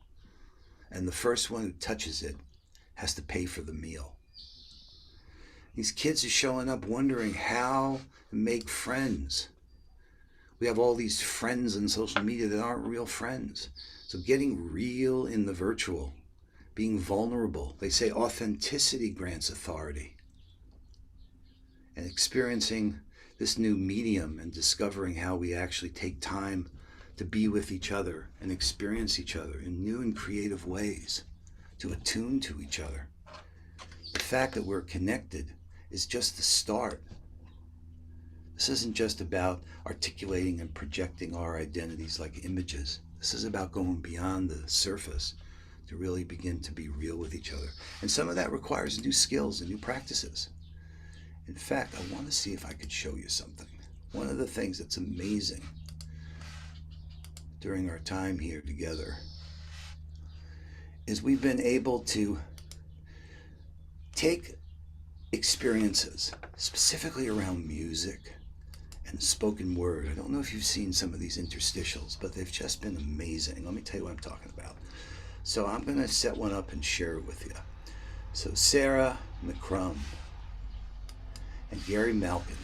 A: and the first one who touches it has to pay for the meal. These kids are showing up wondering how to make friends. We have all these friends on social media that aren't real friends. So getting real in the virtual, being vulnerable. They say authenticity grants authority. And experiencing this new medium and discovering how we actually take time to be with each other and experience each other in new and creative ways, to attune to each other. The fact that we're connected is just the start. This isn't just about articulating and projecting our identities like images. This is about going beyond the surface to really begin to be real with each other. And some of that requires new skills and new practices. In fact, I want to see if I could show you something. One of the things that's amazing during our time here together is we've been able to take experiences, specifically around music and spoken word. I don't know if you've seen some of these interstitials, but they've just been amazing. Let me tell you what I'm talking about. So I'm going to set one up and share it with you. So Sarah McCrum and Gary Malkin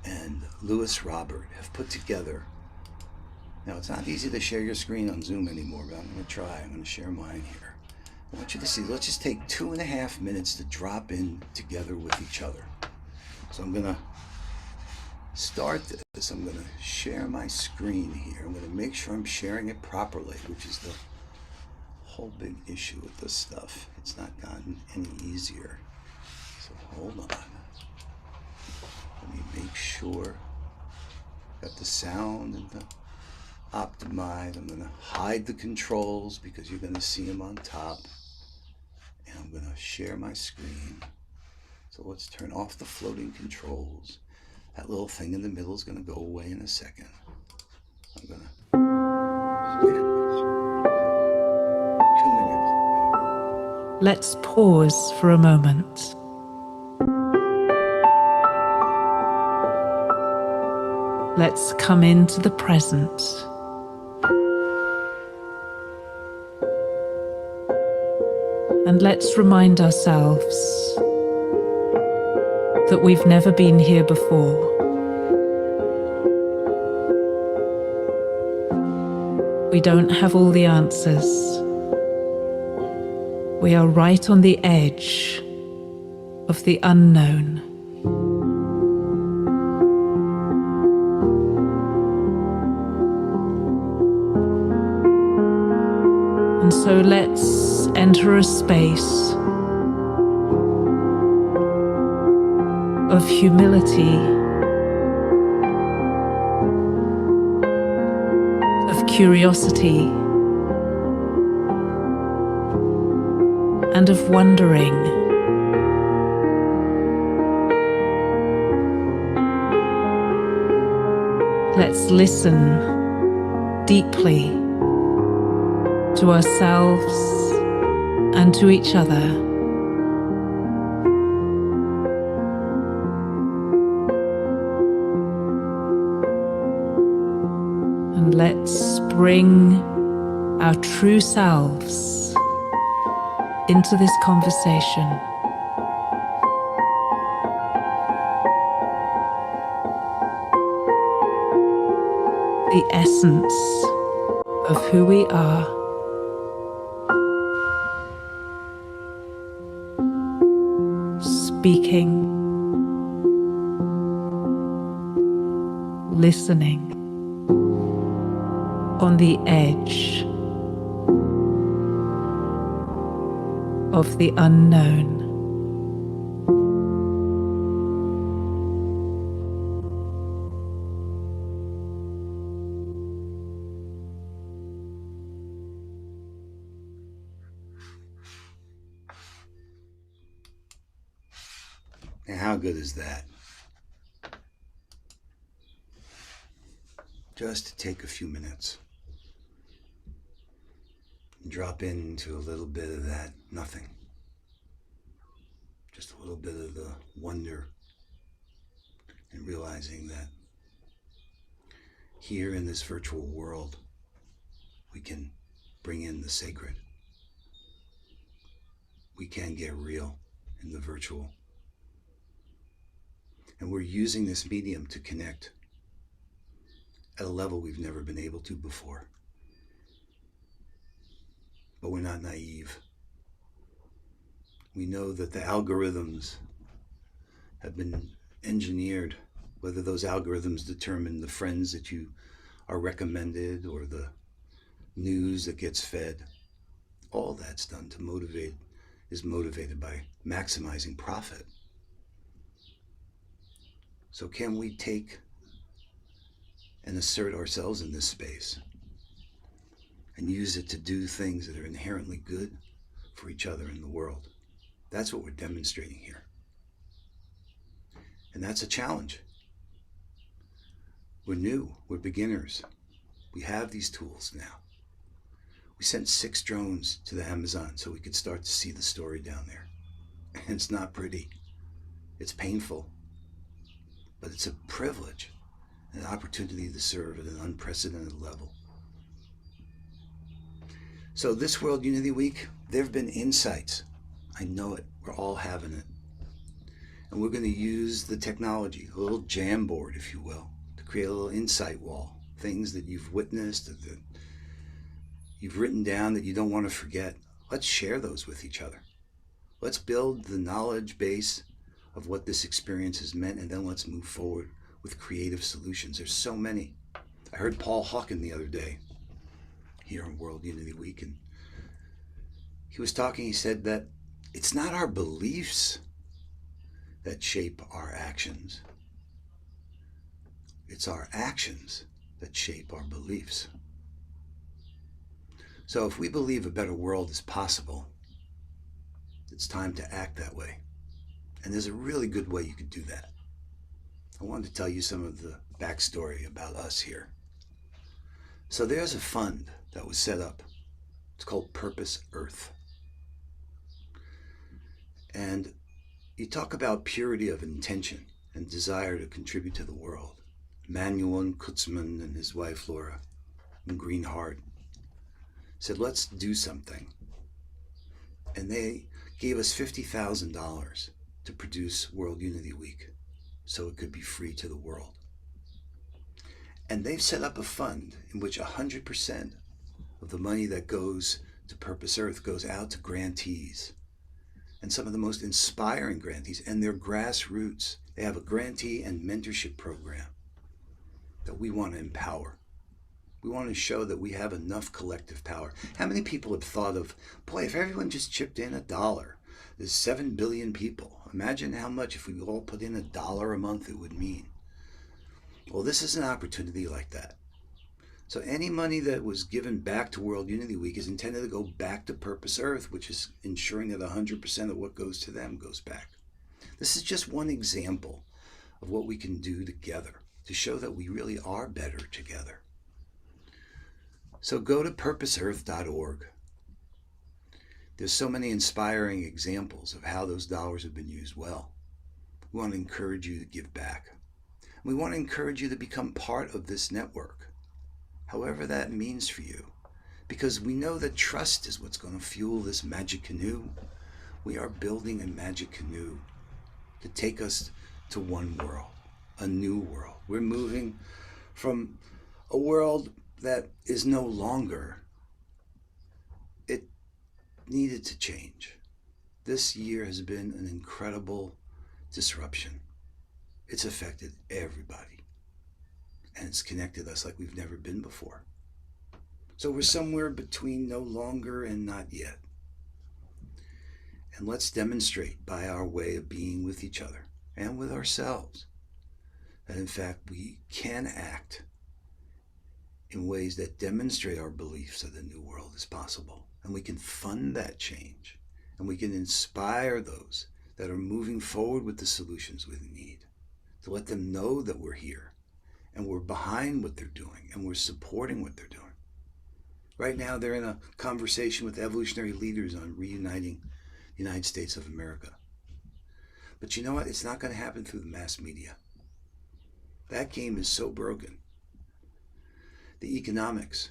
A: and Lewis Robert have put together. Now, it's not easy to share your screen on Zoom anymore, but I'm going to try. I'm going to share mine here. I want you to see, let's just take 2.5 minutes to drop in together with each other. So I'm going to start this. I'm going to share my screen here. I'm going to make sure I'm sharing it properly, which is the whole big issue with this stuff. It's not gotten any easier. So hold on. Let me make sure. Got the sound and the optimize. I'm going to hide the controls because you're going to see them on top. And I'm going to share my screen. So So let's turn off the floating controls. That little thing in the middle is going to go away in a second. I'm going to just wait 2 minutes.
L: Let's pause for a moment. Let's come into the present. And let's remind ourselves that we've never been here before. We don't have all the answers. We are right on the edge of the unknown. And so let's enter a space of humility, of curiosity, and of wondering. Let's listen deeply to ourselves and to each other. And let's bring our true selves into this conversation. The essence of who we are. Speaking, listening, on the edge of the unknown.
A: And how good is that? Just to take a few minutes and drop into a little bit of that nothing. Just a little bit of the wonder and realizing that here in this virtual world, we can bring in the sacred. We can get real in the virtual. And we're using this medium to connect at a level we've never been able to before. But we're not naive. We know that the algorithms have been engineered, whether those algorithms determine the friends that you are recommended or the news that gets fed. All that's done to motivate, is motivated by maximizing profit. So can we take and assert ourselves in this space and use it to do things that are inherently good for each other in the world? That's what we're demonstrating here. And that's a challenge. We're new, we're beginners. We have these tools now. We sent 6 drones to the Amazon so we could start to see the story down there. And it's not pretty. It's painful. But it's a privilege, an opportunity to serve at an unprecedented level. So this World Unity Week, there have been insights. I know it. We're all having it. And we're going to use the technology, a little jam board, if you will, to create a little insight wall. Things that you've witnessed, that you've written down that you don't want to forget. Let's share those with each other. Let's build the knowledge base of what this experience has meant, and then let's move forward with creative solutions. There's so many. I heard Paul Hawken the other day here on World Unity Week, and he was talking, he said that it's not our beliefs that shape our actions. It's our actions that shape our beliefs. So if we believe a better world is possible, it's time to act that way. And there's a really good way you could do that. I wanted to tell you some of the backstory about us here. So there's a fund that was set up. It's called Purpose Earth. And you talk about purity of intention and desire to contribute to the world. Manuel Kutzman and his wife Laura in Green Heart said, let's do something. And they gave us $50,000 to produce World Unity Week so it could be free to the world. And they've set up a fund in which 100% of the money that goes to Purpose Earth goes out to grantees. And some of the most inspiring grantees, and they're grassroots. They have a grantee and mentorship program that we want to empower. We want to show that we have enough collective power. How many people have thought of, boy, if everyone just chipped in $1, there's 7 billion people. Imagine how much if we all put in $1 a month it would mean. Well, this is an opportunity like that. So any money that was given back to World Unity Week is intended to go back to Purpose Earth, which is ensuring that 100% of what goes to them goes back. This is just one example of what we can do together to show that we really are better together. So go to purposeearth.org. There's so many inspiring examples of how those dollars have been used well. We want to encourage you to give back. We want to encourage you to become part of this network, however that means for you, because we know that trust is what's going to fuel this magic canoe. We are building a magic canoe to take us to one world, a new world. We're moving from a world that is no longer, it needed to change. This year has been an incredible disruption. It's affected everybody, and it's connected us like we've never been before. So we're somewhere between no longer and not yet. And let's demonstrate by our way of being with each other and with ourselves that in fact we can act in ways that demonstrate our beliefs that a new world is possible. And we can fund that change, and we can inspire those that are moving forward with the solutions we need, to let them know that we're here and we're behind what they're doing and we're supporting what they're doing. Right now, they're in a conversation with evolutionary leaders on reuniting the United States of America. But you know what? It's not going to happen through the mass media. That game is so broken. The economics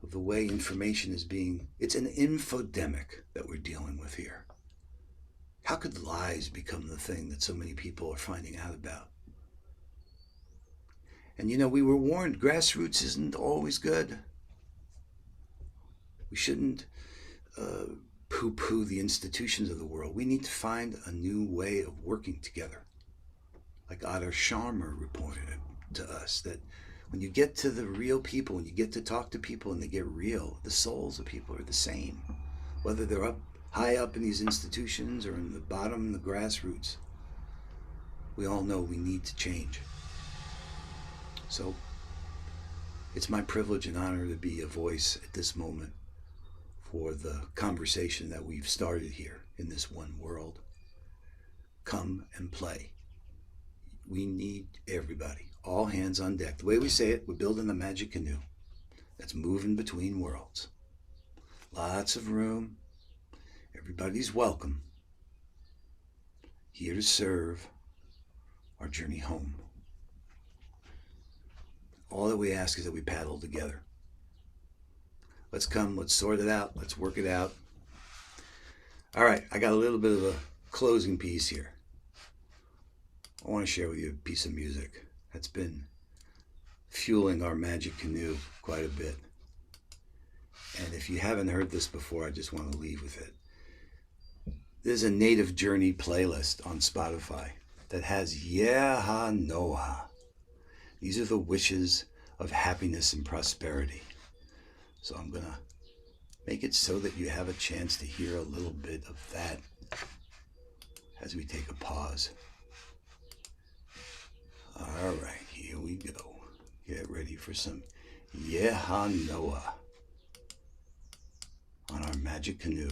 A: of the way information is being, it's an infodemic that we're dealing with here. How could lies become the thing that so many people are finding out about? And you know, we were warned, grassroots isn't always good. We shouldn't poo-poo the institutions of the world. We need to find a new way of working together. Like Otter Sharma reported to us, that when you get to the real people, when you get to talk to people and they get real, the souls of people are the same. Whether they're up high up in these institutions or in the bottom, in the grassroots, we all know we need to change. So it's my privilege and honor to be a voice at this moment for the conversation that we've started here in this one world. Come and play. We need everybody, all hands on deck. The way we say it, we're building a magic canoe that's moving between worlds. Lots of room. Everybody's welcome. Here to serve our journey home. All that we ask is that we paddle together. Let's come, let's sort it out, let's work it out. All right, I got a little bit of a closing piece here. I want to share with you a piece of music that's been fueling our magic canoe quite a bit. And if you haven't heard this before, I just want to leave with it. There's a Native Journey playlist on Spotify that has Yeha Noah. These are the wishes of happiness and prosperity. So I'm going to make it so that you have a chance to hear a little bit of that as we take a pause. All right, here we go. Get ready for some Yeha Noah on our magic canoe.